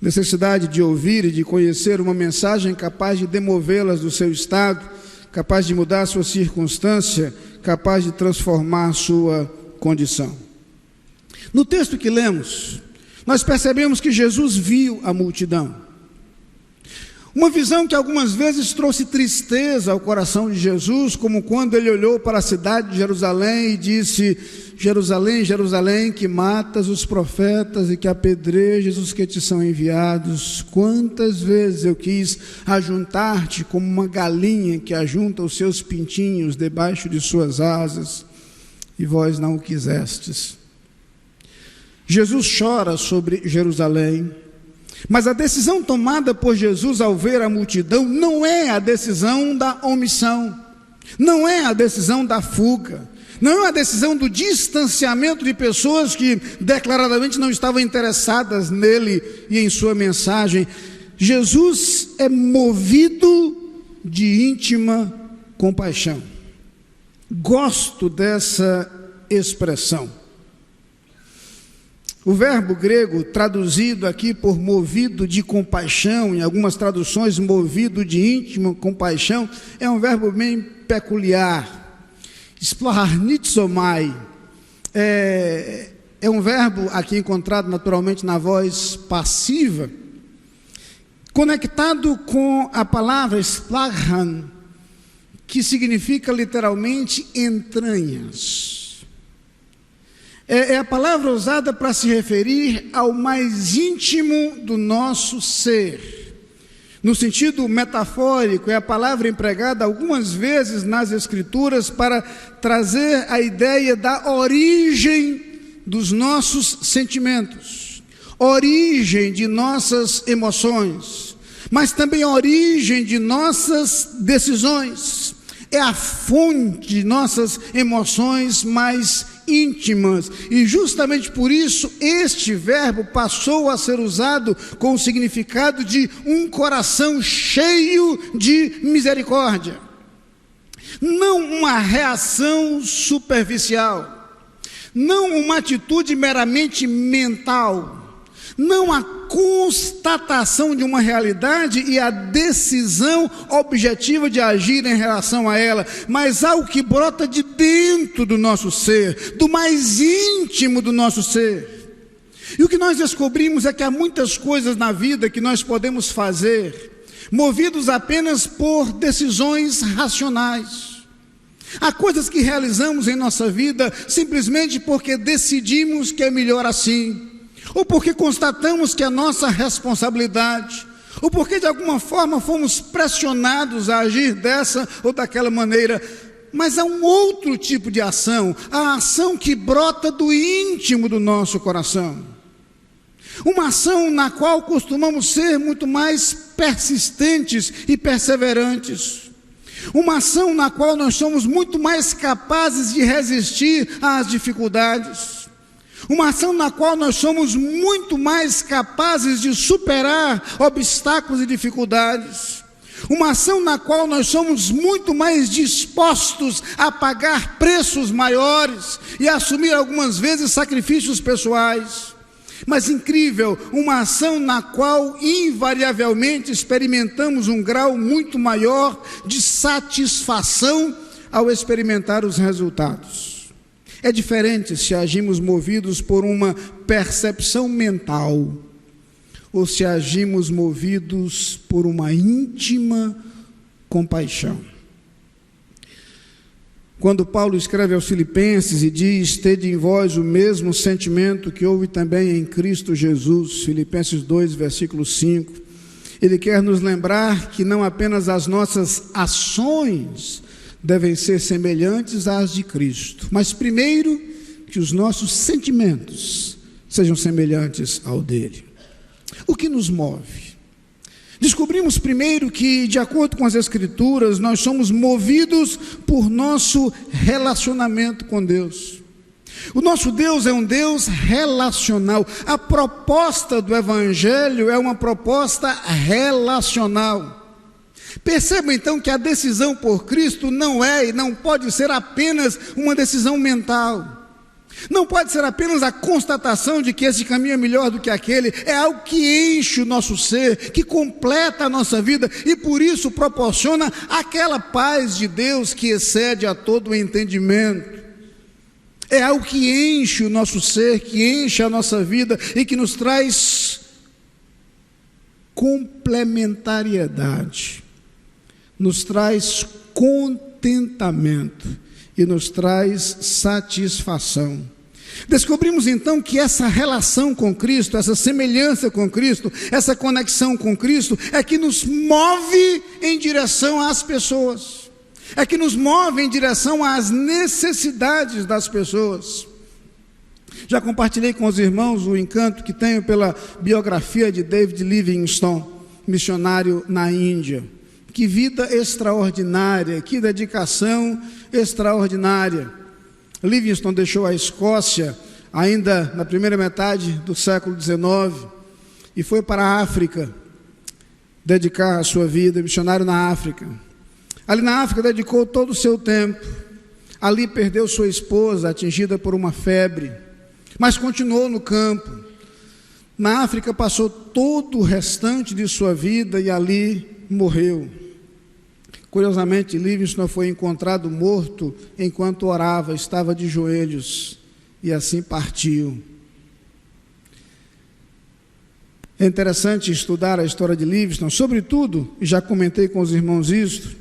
necessidade de ouvir e de conhecer uma mensagem capaz de demovê-las do seu estado, capaz de mudar sua circunstância, capaz de transformar sua condição. No texto que lemos, nós percebemos que Jesus viu a multidão. Uma visão que algumas vezes trouxe tristeza ao coração de Jesus, como quando ele olhou para a cidade de Jerusalém e disse: Jerusalém, Jerusalém, que matas os profetas e que apedrejas os que te são enviados. Quantas vezes eu quis ajuntar-te como uma galinha que ajunta os seus pintinhos debaixo de suas asas, e vós não o quisestes. Jesus chora sobre Jerusalém. Mas a decisão tomada por Jesus ao ver a multidão não é a decisão da omissão, não é a decisão da fuga, não é a decisão do distanciamento de pessoas que declaradamente não estavam interessadas nele e em sua mensagem. Jesus é movido de íntima compaixão. Gosto dessa expressão. O verbo grego traduzido aqui por movido de compaixão, em algumas traduções movido de íntima compaixão, é um verbo bem peculiar. Splarnitsomai é um verbo aqui encontrado naturalmente na voz passiva, conectado com a palavra splarhan, que significa literalmente entranhas. É a palavra usada para se referir ao mais íntimo do nosso ser. No sentido metafórico, é a palavra empregada algumas vezes nas Escrituras para trazer a ideia da origem dos nossos sentimentos, origem de nossas emoções, mas também origem de nossas decisões. É a fonte de nossas emoções mais íntimas, e justamente por isso este verbo passou a ser usado com o significado de um coração cheio de misericórdia. Não uma reação superficial, não uma atitude meramente mental, não a constatação de uma realidade e a decisão objetiva de agir em relação a ela, mas algo que brota de dentro do nosso ser, do mais íntimo do nosso ser. E o que nós descobrimos é que há muitas coisas na vida que nós podemos fazer, movidos apenas por decisões racionais. Há coisas que realizamos em nossa vida simplesmente porque decidimos que é melhor assim, ou porque constatamos que é nossa responsabilidade, ou porque de alguma forma fomos pressionados a agir dessa ou daquela maneira. Mas há um outro tipo de ação, a ação que brota do íntimo do nosso coração. Uma ação na qual costumamos ser muito mais persistentes e perseverantes. Uma ação na qual nós somos muito mais capazes de resistir às dificuldades. Uma ação na qual nós somos muito mais capazes de superar obstáculos e dificuldades. Uma ação na qual nós somos muito mais dispostos a pagar preços maiores e a assumir algumas vezes sacrifícios pessoais. Mas incrível, uma ação na qual invariavelmente experimentamos um grau muito maior de satisfação ao experimentar os resultados. É diferente se agimos movidos por uma percepção mental ou se agimos movidos por uma íntima compaixão. Quando Paulo escreve aos Filipenses e diz: tede em vós o mesmo sentimento que houve também em Cristo Jesus, Filipenses 2, versículo 5, ele quer nos lembrar que não apenas as nossas ações devem ser semelhantes às de Cristo, mas primeiro que os nossos sentimentos sejam semelhantes ao dele. O que nos move? Descobrimos primeiro que, de acordo com as Escrituras, nós somos movidos por nosso relacionamento com Deus. O nosso Deus é um Deus relacional. A proposta do Evangelho é uma proposta relacional. Perceba então que a decisão por Cristo não é e não pode ser apenas uma decisão mental. Não pode ser apenas a constatação de que esse caminho é melhor do que aquele, é algo que enche o nosso ser, que completa a nossa vida e por isso proporciona aquela paz de Deus que excede a todo o entendimento. É algo que enche o nosso ser, que enche a nossa vida e que nos traz complementariedade, nos traz contentamento e nos traz satisfação. Descobrimos então que essa relação com Cristo, essa semelhança com Cristo, essa conexão com Cristo é que nos move em direção às pessoas, é que nos move em direção às necessidades das pessoas. Já compartilhei com os irmãos o encanto que tenho pela biografia de David Livingstone, missionário na Índia. Que vida extraordinária, que dedicação extraordinária. Livingstone deixou a Escócia ainda na primeira metade do século XIX e foi para a África dedicar a sua vida, missionário na África. Ali na África dedicou todo o seu tempo. Ali perdeu sua esposa, atingida por uma febre, mas continuou no campo. Na África passou todo o restante de sua vida e ali morreu. Curiosamente, Livingstone foi encontrado morto enquanto orava, estava de joelhos e assim partiu. É interessante estudar a história de Livingstone, sobretudo, e já comentei com os irmãos isto,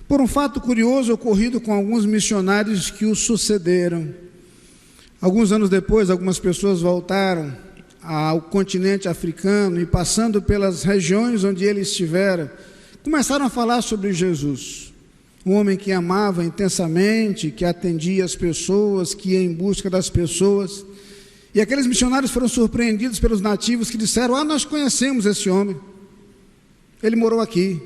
por um fato curioso ocorrido com alguns missionários que o sucederam. Alguns anos depois, algumas pessoas voltaram ao continente africano e passando pelas regiões onde ele estivera, começaram a falar sobre Jesus, um homem que amava intensamente, que atendia as pessoas, que ia em busca das pessoas. E aqueles missionários foram surpreendidos pelos nativos que disseram: nós conhecemos esse homem, ele morou aqui.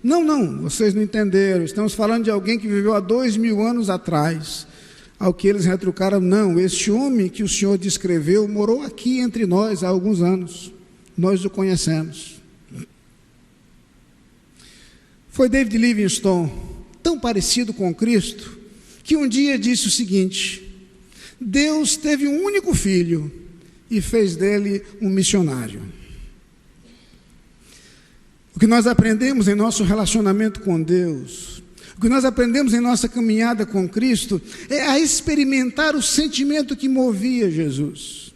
Não, vocês não entenderam, estamos falando de alguém que viveu há 2000 anos atrás. Ao que eles retrucaram: não, este homem que o Senhor descreveu morou aqui entre nós há alguns anos, nós o conhecemos. Foi David Livingstone, tão parecido com Cristo, que um dia disse o seguinte: Deus teve um único filho e fez dele um missionário. O que nós aprendemos em nosso relacionamento com Deus, o que nós aprendemos em nossa caminhada com Cristo, é a experimentar o sentimento que movia Jesus.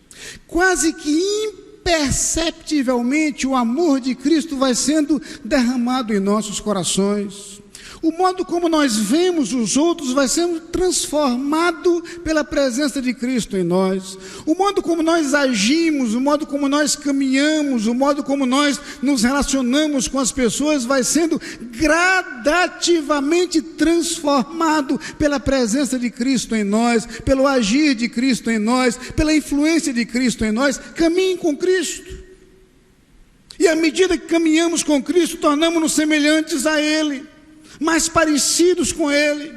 Quase que imperceptivelmente o amor de Cristo vai sendo derramado em nossos corações. O modo como nós vemos os outros vai sendo transformado pela presença de Cristo em nós. O modo como nós agimos, o modo como nós caminhamos, o modo como nós nos relacionamos com as pessoas vai sendo gradativamente transformado pela presença de Cristo em nós, pelo agir de Cristo em nós, pela influência de Cristo em nós. Caminhe com Cristo. E à medida que caminhamos com Cristo, tornamos-nos semelhantes a Ele, mais parecidos com Ele,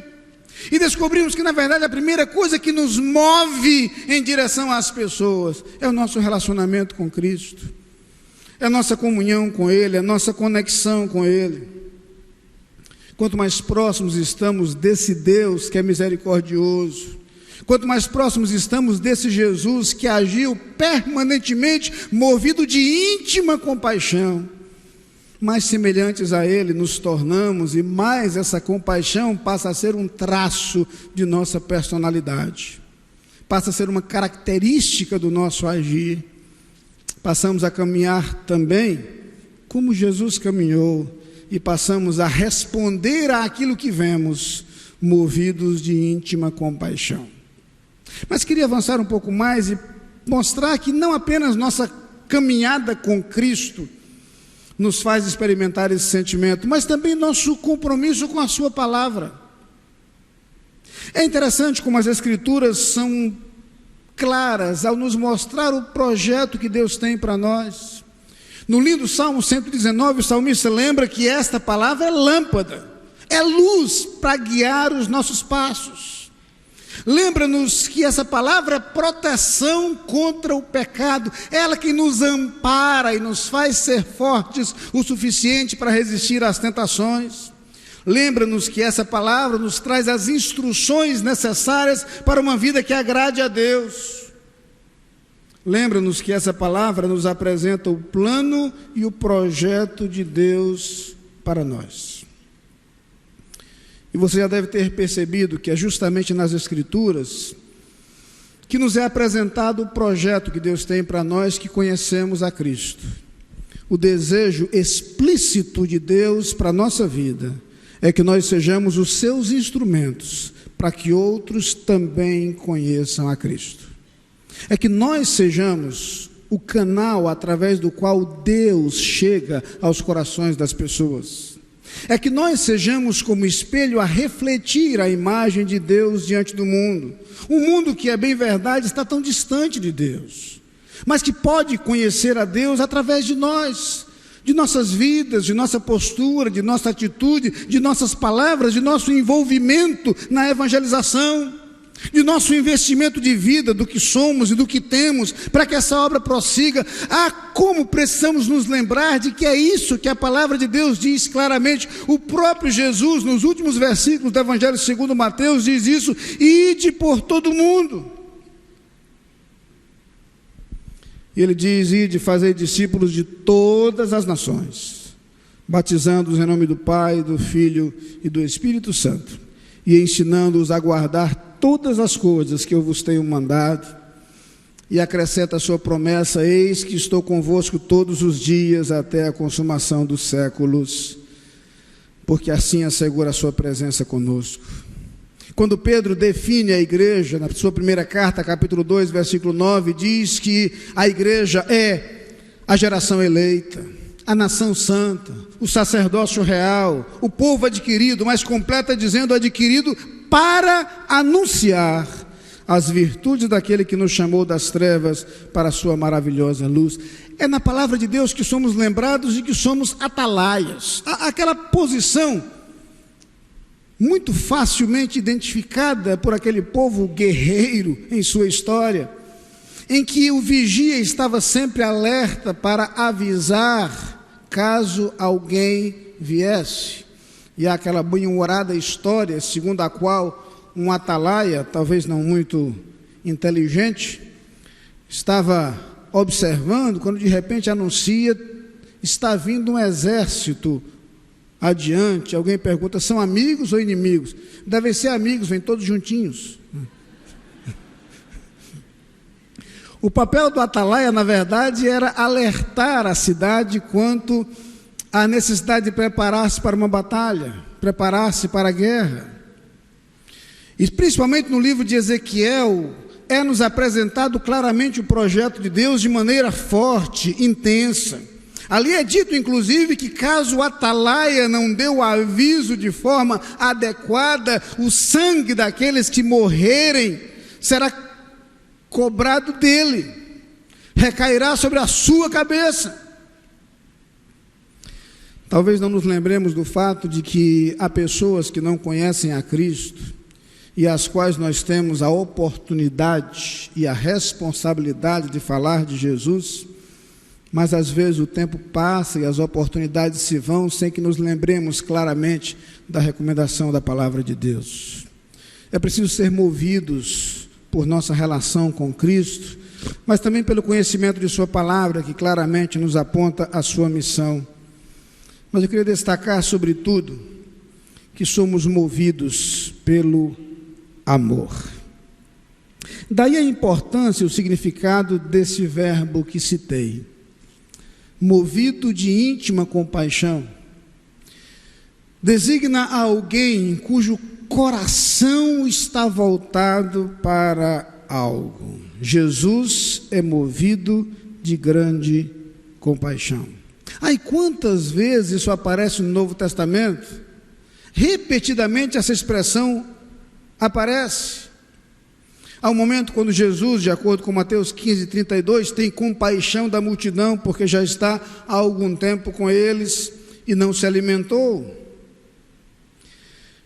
e descobrimos que na verdade a primeira coisa que nos move em direção às pessoas é o nosso relacionamento com Cristo, é a nossa comunhão com Ele, é a nossa conexão com Ele. Quanto mais próximos estamos desse Deus que é misericordioso, quanto mais próximos estamos desse Jesus que agiu permanentemente movido de íntima compaixão, mais semelhantes a Ele nos tornamos, e mais essa compaixão passa a ser um traço de nossa personalidade, passa a ser uma característica do nosso agir. Passamos a caminhar também como Jesus caminhou, e passamos a responder àquilo que vemos, movidos de íntima compaixão. Mas queria avançar um pouco mais e mostrar que não apenas nossa caminhada com Cristo nos faz experimentar esse sentimento, mas também nosso compromisso com a sua palavra. É interessante como as Escrituras são claras ao nos mostrar o projeto que Deus tem para nós. No lindo Salmo 119, o salmista lembra que esta palavra é lâmpada, é luz para guiar os nossos passos. Lembra-nos que essa palavra é proteção contra o pecado, ela que nos ampara e nos faz ser fortes o suficiente para resistir às tentações. Lembra-nos que essa palavra nos traz as instruções necessárias para uma vida que agrade a Deus. Lembra-nos que essa palavra nos apresenta o plano e o projeto de Deus para nós. E você já deve ter percebido que é justamente nas Escrituras que nos é apresentado o projeto que Deus tem para nós que conhecemos a Cristo. O desejo explícito de Deus para a nossa vida é que nós sejamos os seus instrumentos para que outros também conheçam a Cristo. É que nós sejamos o canal através do qual Deus chega aos corações das pessoas. É que nós sejamos como espelho a refletir a imagem de Deus diante do mundo. Um mundo que, é bem verdade, está tão distante de Deus, mas que pode conhecer a Deus através de nós, de nossas vidas, de nossa postura, de nossa atitude, de nossas palavras, de nosso envolvimento na evangelização, de nosso investimento de vida, do que somos e do que temos, para que essa obra prossiga. Como precisamos nos lembrar de que é isso que a palavra de Deus diz claramente. O próprio Jesus, nos últimos versículos do Evangelho segundo Mateus, diz isso: ide por todo o mundo. E ele diz: ide, fazei discípulos de todas as nações, batizando-os em nome do Pai, do Filho e do Espírito Santo, e ensinando-os a guardar todas as coisas que eu vos tenho mandado, e acrescenta a sua promessa: eis que estou convosco todos os dias até a consumação dos séculos, porque assim assegura a sua presença conosco. Quando Pedro define a igreja, na sua primeira carta, capítulo 2, versículo 9, diz que a igreja é a geração eleita, a nação santa, o sacerdócio real, o povo adquirido, mas completa dizendo adquirido para anunciar as virtudes daquele que nos chamou das trevas para a sua maravilhosa luz. É na palavra de Deus que somos lembrados de que somos atalaias, aquela posição muito facilmente identificada por aquele povo guerreiro em sua história, em que o vigia estava sempre alerta para avisar caso alguém viesse. E há aquela bem-humorada história segundo a qual um atalaia, talvez não muito inteligente, estava observando, quando de repente anuncia: está vindo um exército adiante. Alguém pergunta: são amigos ou inimigos? Devem ser amigos, vêm todos juntinhos. O papel do atalaia, na verdade, era alertar a cidade quanto à necessidade de preparar-se para uma batalha, preparar-se para a guerra. E principalmente no livro de Ezequiel, é-nos apresentado claramente o projeto de Deus de maneira forte, intensa. Ali é dito, inclusive, que caso o atalaia não dê o aviso de forma adequada, o sangue daqueles que morrerem será cobrado dele, recairá sobre a sua cabeça. Talvez não nos lembremos do fato de que há pessoas que não conhecem a Cristo e às quais nós temos a oportunidade e a responsabilidade de falar de Jesus, mas às vezes o tempo passa e as oportunidades se vão sem que nos lembremos claramente da recomendação da palavra de Deus. É preciso ser movidos por nossa relação com Cristo, mas também pelo conhecimento de sua palavra, que claramente nos aponta a sua missão. Mas eu queria destacar, sobretudo, que somos movidos pelo amor. Daí a importância e o significado desse verbo que citei. Movido de íntima compaixão. Designa alguém cujo coração está voltado para algo. Jesus é movido de grande compaixão. E quantas vezes isso aparece no Novo Testamento? Repetidamente essa expressão aparece. Há um momento quando Jesus, de acordo com Mateus 15:32, tem compaixão da multidão, porque já está há algum tempo com eles e não se alimentou.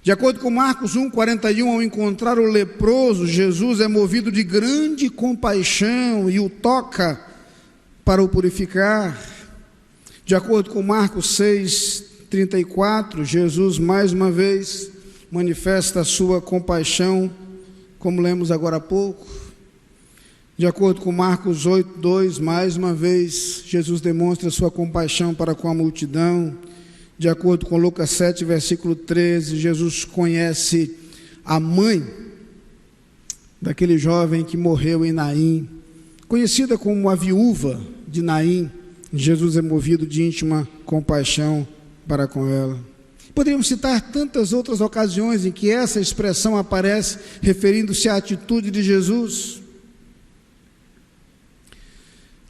De acordo com Marcos 1:41, ao encontrar o leproso, Jesus é movido de grande compaixão e o toca para o purificar. De acordo com Marcos 6, 34, Jesus mais uma vez manifesta a sua compaixão, como lemos agora há pouco. De acordo com Marcos 8, 2, mais uma vez, Jesus demonstra sua compaixão para com a multidão. De acordo com Lucas 7, versículo 13, Jesus conhece a mãe daquele jovem que morreu em Naim, conhecida como a viúva de Naim. Jesus é movido de íntima compaixão para com ela. Poderíamos citar tantas outras ocasiões em que essa expressão aparece, referindo-se à atitude de Jesus.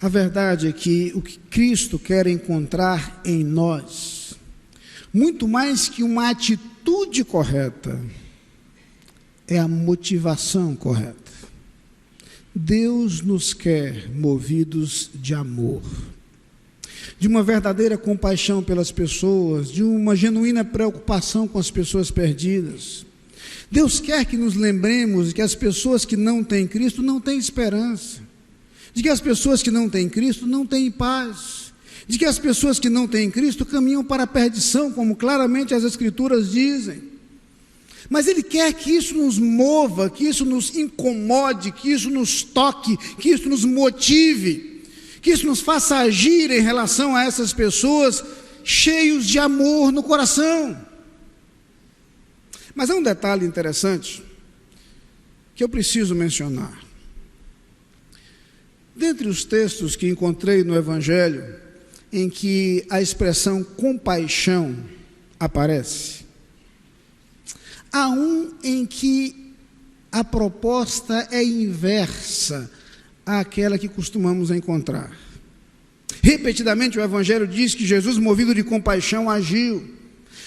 A verdade é que o que Cristo quer encontrar em nós, muito mais que uma atitude correta, é a motivação correta. Deus nos quer movidos de amor, de uma verdadeira compaixão pelas pessoas, de uma genuína preocupação com as pessoas perdidas. Deus quer que nos lembremos de que as pessoas que não têm Cristo não têm esperança, de que as pessoas que não têm Cristo não têm paz, de que as pessoas que não têm Cristo caminham para a perdição, como claramente as Escrituras dizem. Mas Ele quer que isso nos mova, que isso nos incomode, que isso nos toque, que isso nos motive, que isso nos faça agir em relação a essas pessoas cheios de amor no coração. Mas há um detalhe interessante que eu preciso mencionar. Dentre os textos que encontrei no Evangelho, em que a expressão compaixão aparece, há um em que a proposta é inversa àquela que costumamos encontrar. Repetidamente o Evangelho diz que Jesus, movido de compaixão, agiu.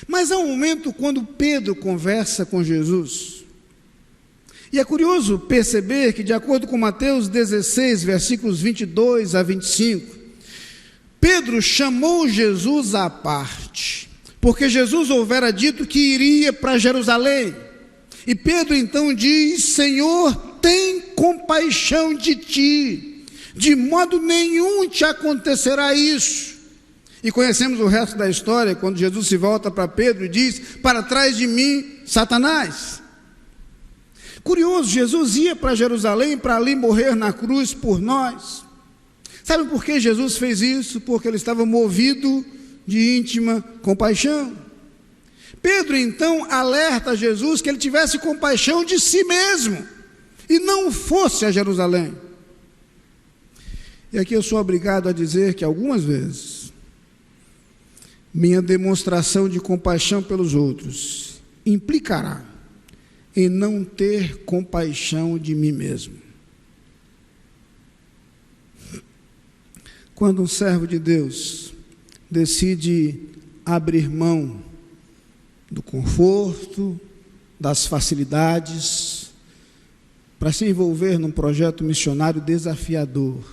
Mas há um momento quando Pedro conversa com Jesus. E é curioso perceber que, de acordo com Mateus 16, versículos 22 a 25, Pedro chamou Jesus à parte, porque Jesus houvera dito que iria para Jerusalém. E Pedro então diz: Senhor, tem compaixão de ti, de modo nenhum te acontecerá isso. E conhecemos o resto da história, quando Jesus se volta para Pedro e diz: para trás de mim, Satanás. Curioso, Jesus ia para Jerusalém para ali morrer na cruz por nós. Sabe por que Jesus fez isso? Porque ele estava movido de íntima compaixão. Pedro então alerta Jesus que ele tivesse compaixão de si mesmo e não fosse a Jerusalém. E aqui eu sou obrigado a dizer que algumas vezes minha demonstração de compaixão pelos outros implicará em não ter compaixão de mim mesmo. Quando um servo de Deus decide abrir mão do conforto, das facilidades, para se envolver num projeto missionário desafiador,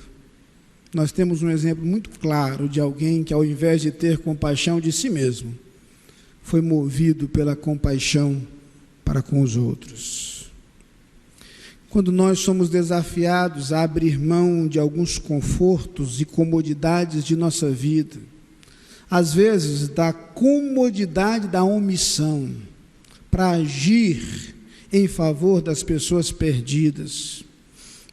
nós temos um exemplo muito claro de alguém que, ao invés de ter compaixão de si mesmo, foi movido pela compaixão para com os outros. Quando nós somos desafiados a abrir mão de alguns confortos e comodidades de nossa vida, às vezes da comodidade da omissão, para agir em favor das pessoas perdidas,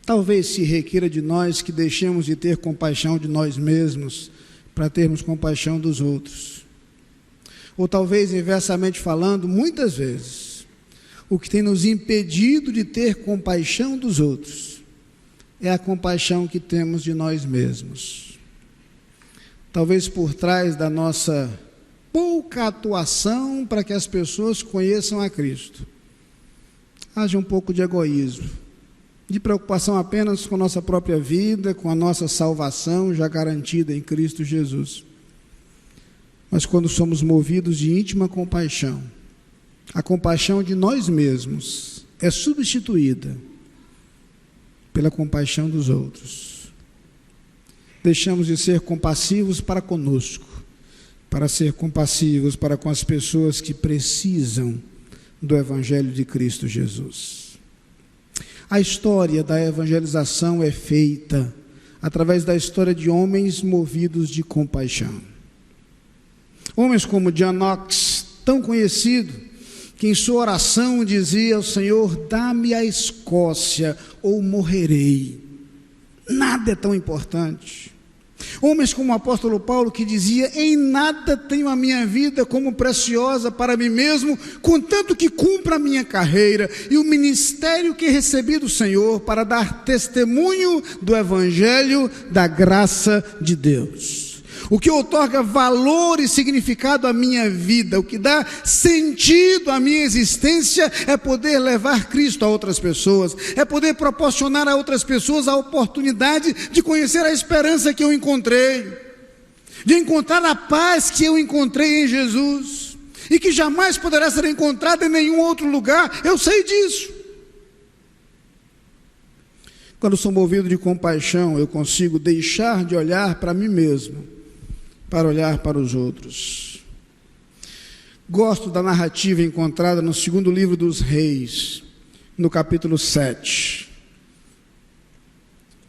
talvez se requeira de nós que deixemos de ter compaixão de nós mesmos para termos compaixão dos outros. Ou talvez, inversamente falando, muitas vezes, o que tem nos impedido de ter compaixão dos outros é a compaixão que temos de nós mesmos. Talvez por trás da nossa pouca atuação para que as pessoas conheçam a Cristo, haja um pouco de egoísmo, de preocupação apenas com a nossa própria vida, com a nossa salvação já garantida em Cristo Jesus. Mas quando somos movidos de íntima compaixão, a compaixão de nós mesmos é substituída pela compaixão dos outros. Deixamos de ser compassivos para conosco, para ser compassivos para com as pessoas que precisam do Evangelho de Cristo Jesus. A história da evangelização é feita através da história de homens movidos de compaixão. Homens como John Knox, tão conhecido, que em sua oração dizia ao Senhor: dá-me a Escócia ou morrerei. Nada é tão importante. Homens como o apóstolo Paulo, que dizia: em nada tenho a minha vida como preciosa para mim mesmo, contanto que cumpra a minha carreira e o ministério que recebi do Senhor para dar testemunho do evangelho da graça de Deus. O que outorga valor e significado à minha vida, o que dá sentido à minha existência, é poder levar Cristo a outras pessoas, é poder proporcionar a outras pessoas a oportunidade de conhecer a esperança que eu encontrei, de encontrar a paz que eu encontrei em Jesus, e que jamais poderá ser encontrada em nenhum outro lugar. Eu sei disso. Quando sou movido de compaixão, eu consigo deixar de olhar para mim mesmo, para olhar para os outros. Gosto da narrativa encontrada no segundo livro dos Reis, no capítulo 7.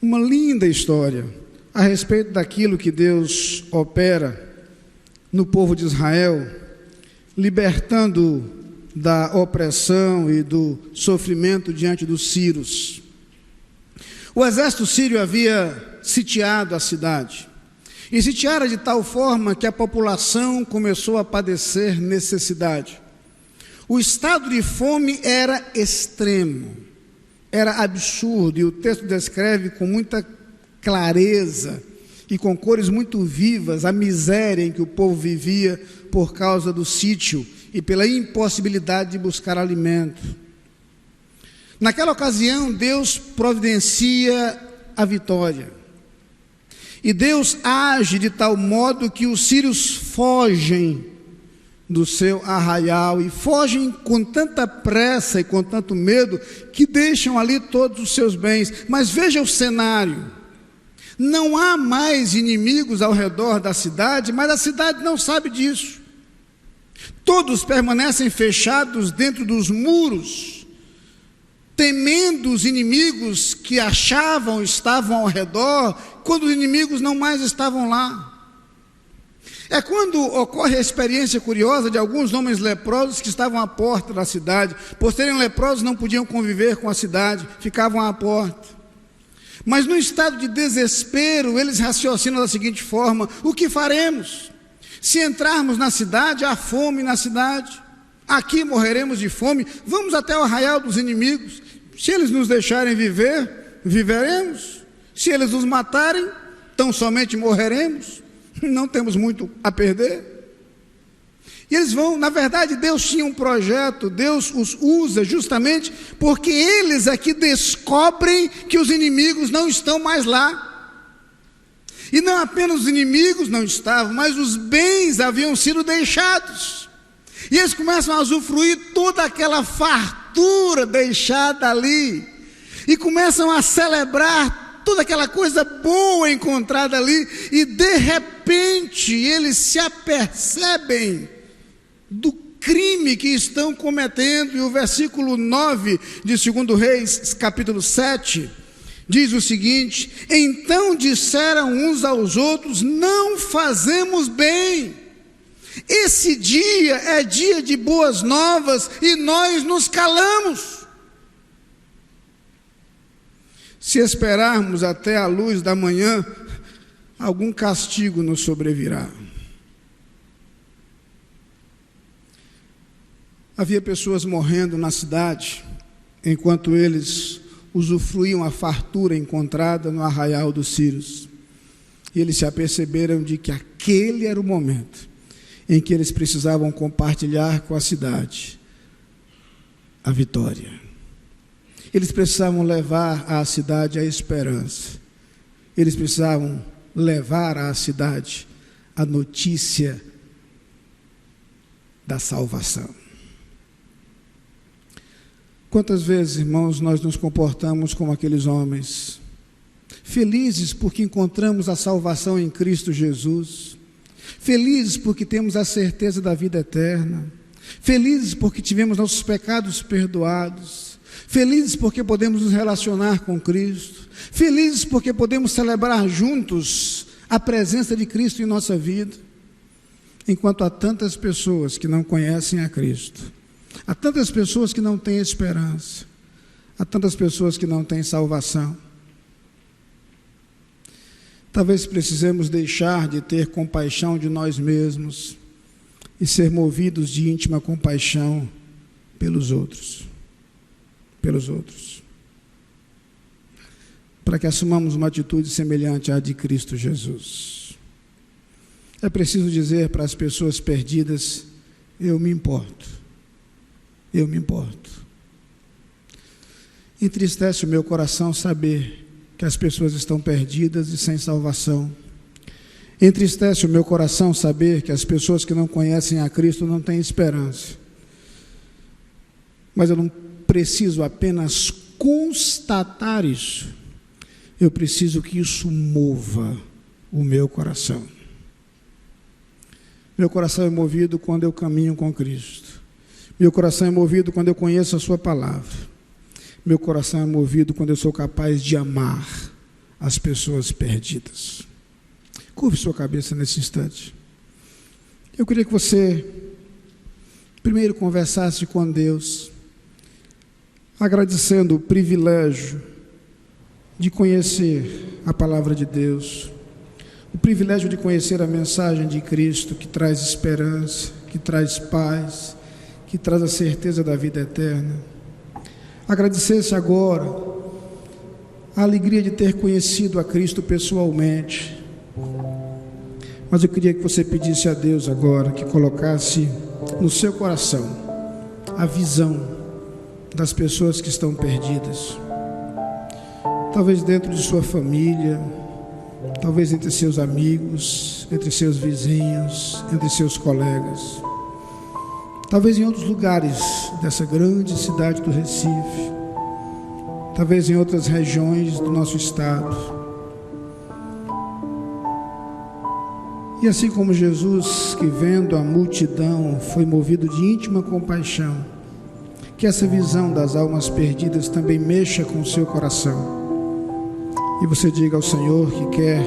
Uma linda história a respeito daquilo que Deus opera no povo de Israel, libertando da opressão e do sofrimento diante dos sírios. O exército sírio havia sitiado a cidade. E sitiara de tal forma que a população começou a padecer necessidade. O estado de fome era extremo, era absurdo, e o texto descreve com muita clareza e com cores muito vivas a miséria em que o povo vivia por causa do sítio e pela impossibilidade de buscar alimento. Naquela ocasião, Deus providencia a vitória. E Deus age de tal modo que os sírios fogem do seu arraial, e fogem com tanta pressa e com tanto medo, que deixam ali todos os seus bens. Mas veja o cenário: não há mais inimigos ao redor da cidade, mas a cidade não sabe disso. Todos permanecem fechados dentro dos muros, temendo os inimigos que achavam estavam ao redor, quando os inimigos não mais estavam lá. É quando ocorre a experiência curiosa de alguns homens leprosos que estavam à porta da cidade. Por serem leprosos, não podiam conviver com a cidade, ficavam à porta. Mas no estado de desespero, eles raciocinam da seguinte forma: o que faremos? Se entrarmos na cidade, há fome na cidade, aqui morreremos de fome, vamos até o arraial dos inimigos. Se eles nos deixarem viver, viveremos. Se eles nos matarem, tão somente morreremos. Não temos muito a perder. E eles vão, na verdade, Deus tinha um projeto, Deus os usa justamente porque eles é que descobrem que os inimigos não estão mais lá. E não apenas os inimigos não estavam, mas os bens haviam sido deixados. E eles começam a usufruir toda aquela fartura deixada ali, e começam a celebrar toda aquela coisa boa encontrada ali, e de repente eles se apercebem do crime que estão cometendo. E o versículo 9 de 2 Reis, capítulo 7, diz o seguinte: então disseram uns aos outros: não fazemos bem, esse dia é dia de boas novas e nós nos calamos. Se esperarmos até a luz da manhã, algum castigo nos sobrevirá. Havia pessoas morrendo na cidade, enquanto eles usufruíam a fartura encontrada no arraial dos sírios. E eles se aperceberam de que aquele era o momento em que eles precisavam compartilhar com a cidade a vitória. Eles precisavam levar à cidade a esperança. Eles precisavam levar à cidade a notícia da salvação. Quantas vezes, irmãos, nós nos comportamos como aqueles homens, felizes porque encontramos a salvação em Cristo Jesus, felizes porque temos a certeza da vida eterna, felizes porque tivemos nossos pecados perdoados, felizes porque podemos nos relacionar com Cristo, felizes porque podemos celebrar juntos a presença de Cristo em nossa vida. enquanto há tantas pessoas que não conhecem a Cristo, há tantas pessoas que não têm esperança, há tantas pessoas que não têm salvação. Talvez precisemos deixar de ter compaixão de nós mesmos e ser movidos de íntima compaixão pelos outros. Para que assumamos uma atitude semelhante à de Cristo Jesus. É preciso dizer para as pessoas perdidas: eu me importo. Entristece o meu coração saber que as pessoas estão perdidas e sem salvação. Entristece o meu coração saber que as pessoas que não conhecem a Cristo não têm esperança. Mas eu não preciso apenas constatar isso. Eu preciso que isso mova o meu coração. Meu coração é movido quando eu caminho com Cristo. Meu coração é movido quando eu conheço a sua palavra. Meu coração é movido quando eu sou capaz de amar as pessoas perdidas. Curve sua cabeça nesse instante. Eu queria que você primeiro conversasse com Deus, agradecendo o privilégio de conhecer a palavra de Deus, o privilégio de conhecer a mensagem de Cristo, que traz esperança, que traz paz, que traz a certeza da vida eterna. Agradecesse agora a alegria de ter conhecido a Cristo pessoalmente. Mas eu queria que você pedisse a Deus agora que colocasse no seu coração a visão das pessoas que estão perdidas. Talvez dentro de sua família, talvez entre seus amigos, entre seus vizinhos, entre seus colegas. Talvez em outros lugares dessa grande cidade do Recife, talvez em outras regiões do nosso estado. E assim como Jesus, que vendo a multidão, foi movido de íntima compaixão, que essa visão das almas perdidas também mexa com o seu coração. E você diga ao Senhor que quer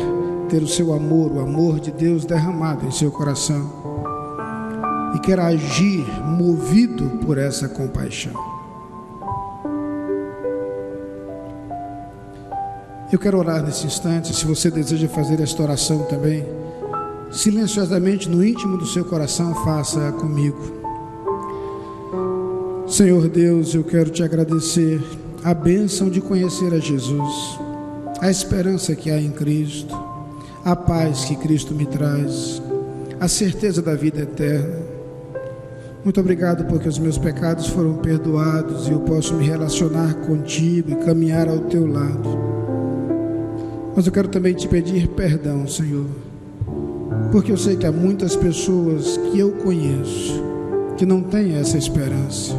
ter o seu amor, o amor de Deus derramado em seu coração. E quer agir movido por essa compaixão. Eu quero orar nesse instante. Se você deseja fazer esta oração também, silenciosamente no íntimo do seu coração, faça comigo. Senhor Deus, eu quero te agradecer a bênção de conhecer a Jesus, a esperança que há em Cristo, a paz que Cristo me traz, a certeza da vida eterna. Muito obrigado porque os meus pecados foram perdoados e eu posso me relacionar contigo e caminhar ao teu lado. Mas eu quero também te pedir perdão, Senhor, porque eu sei que há muitas pessoas que eu conheço que não têm essa esperança.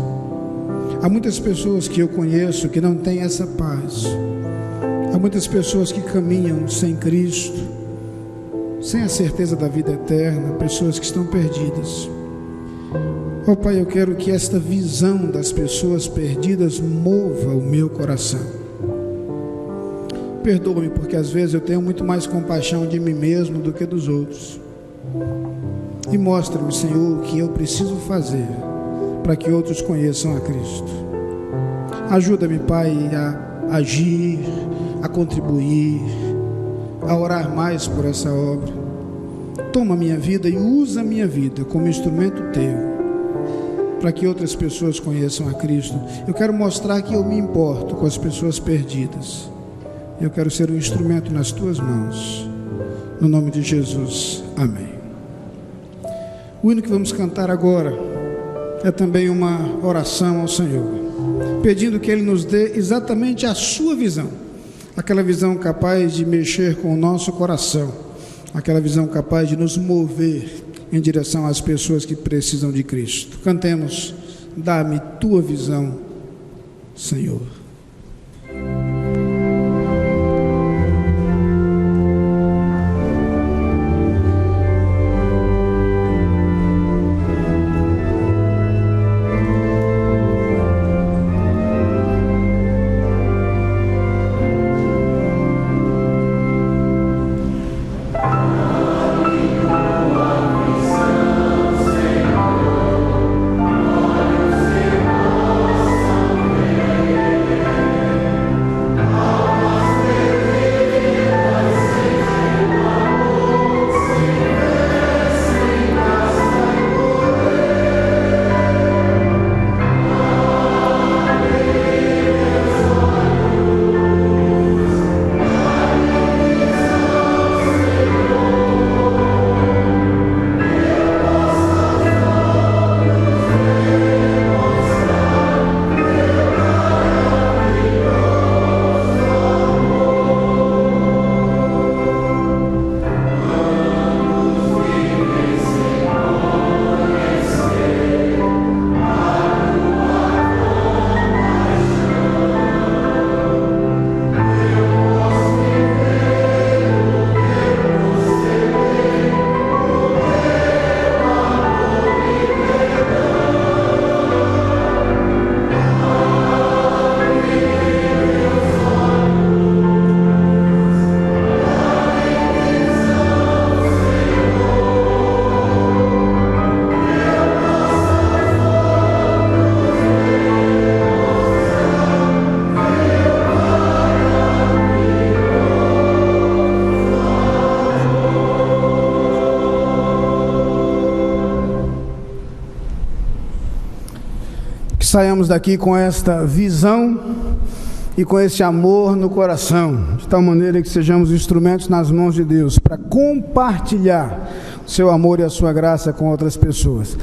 Há muitas pessoas que eu conheço que não têm essa paz. Há muitas pessoas que caminham sem Cristo, sem a certeza da vida eterna, pessoas que estão perdidas. Oh Pai, eu quero que esta visão das pessoas perdidas mova o meu coração. Perdoa-me, porque às vezes eu tenho muito mais compaixão de mim mesmo do que dos outros. E mostra-me, Senhor, o que eu preciso fazer para que outros conheçam a Cristo. Ajuda-me, Pai, a agir, a contribuir, a orar mais por essa obra. Toma a minha vida e usa a minha vida como instrumento teu, para que outras pessoas conheçam a Cristo. Eu quero mostrar que eu me importo com as pessoas perdidas. Eu quero ser um instrumento nas tuas mãos. No nome de Jesus, amém. O hino que vamos cantar agora é também uma oração ao Senhor, pedindo que Ele nos dê exatamente a sua visão, aquela visão capaz de mexer com o nosso coração, aquela visão capaz de nos mover em direção às pessoas que precisam de Cristo. Cantemos: dá-me tua visão, Senhor.
Tua visão,
saiamos daqui com esta visão e com esse amor no coração, de tal maneira que sejamos instrumentos nas mãos de Deus para compartilhar o seu amor e a sua graça com outras pessoas.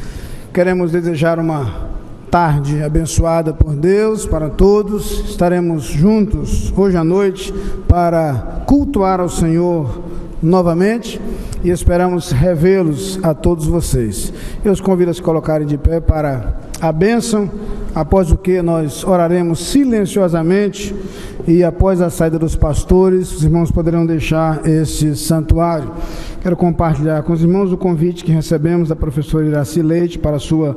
Queremos desejar uma tarde abençoada por Deus para todos. Estaremos juntos hoje à noite para cultuar ao Senhor novamente e esperamos revê-los a todos vocês. Eu os convido a se colocarem de pé para a bênção, após o que nós oraremos silenciosamente e após a saída dos pastores, os irmãos poderão deixar este santuário. Quero compartilhar com os irmãos o convite que recebemos da professora Iraci Leite para a sua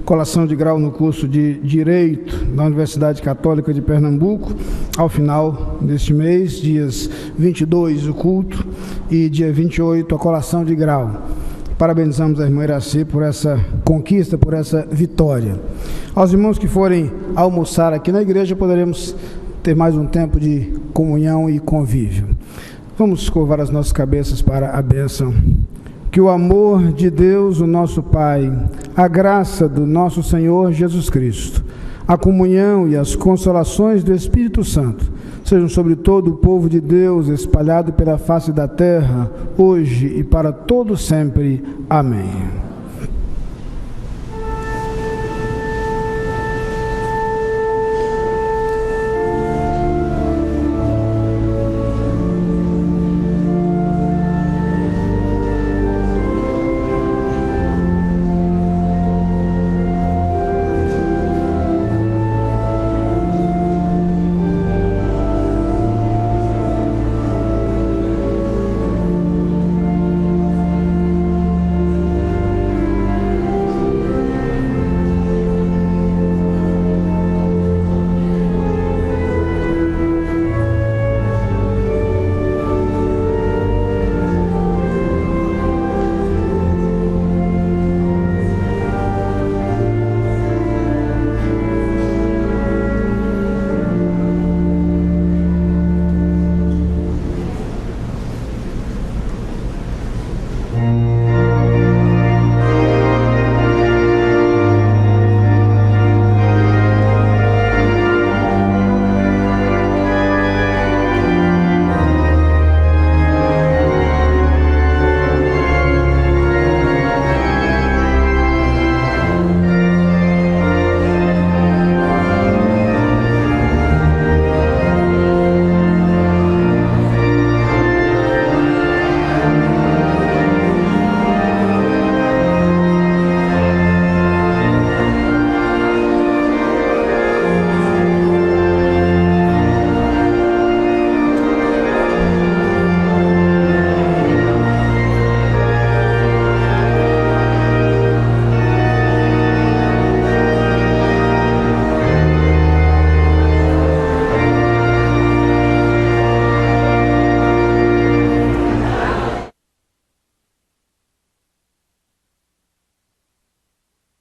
colação de grau no curso de Direito da Universidade Católica de Pernambuco, ao final deste mês, dias 22 o culto e dia 28 a colação de grau. Parabenizamos a irmã Iraci por essa conquista, por essa vitória. Aos irmãos que forem almoçar aqui na igreja, poderemos ter mais um tempo de comunhão e convívio. Vamos curvar as nossas cabeças para a bênção. Que o amor de Deus, o nosso Pai, a graça do nosso Senhor Jesus Cristo, a comunhão e as consolações do Espírito Santo sejam sobre todo o povo de Deus espalhado pela face da terra, hoje e para todo sempre. Amém.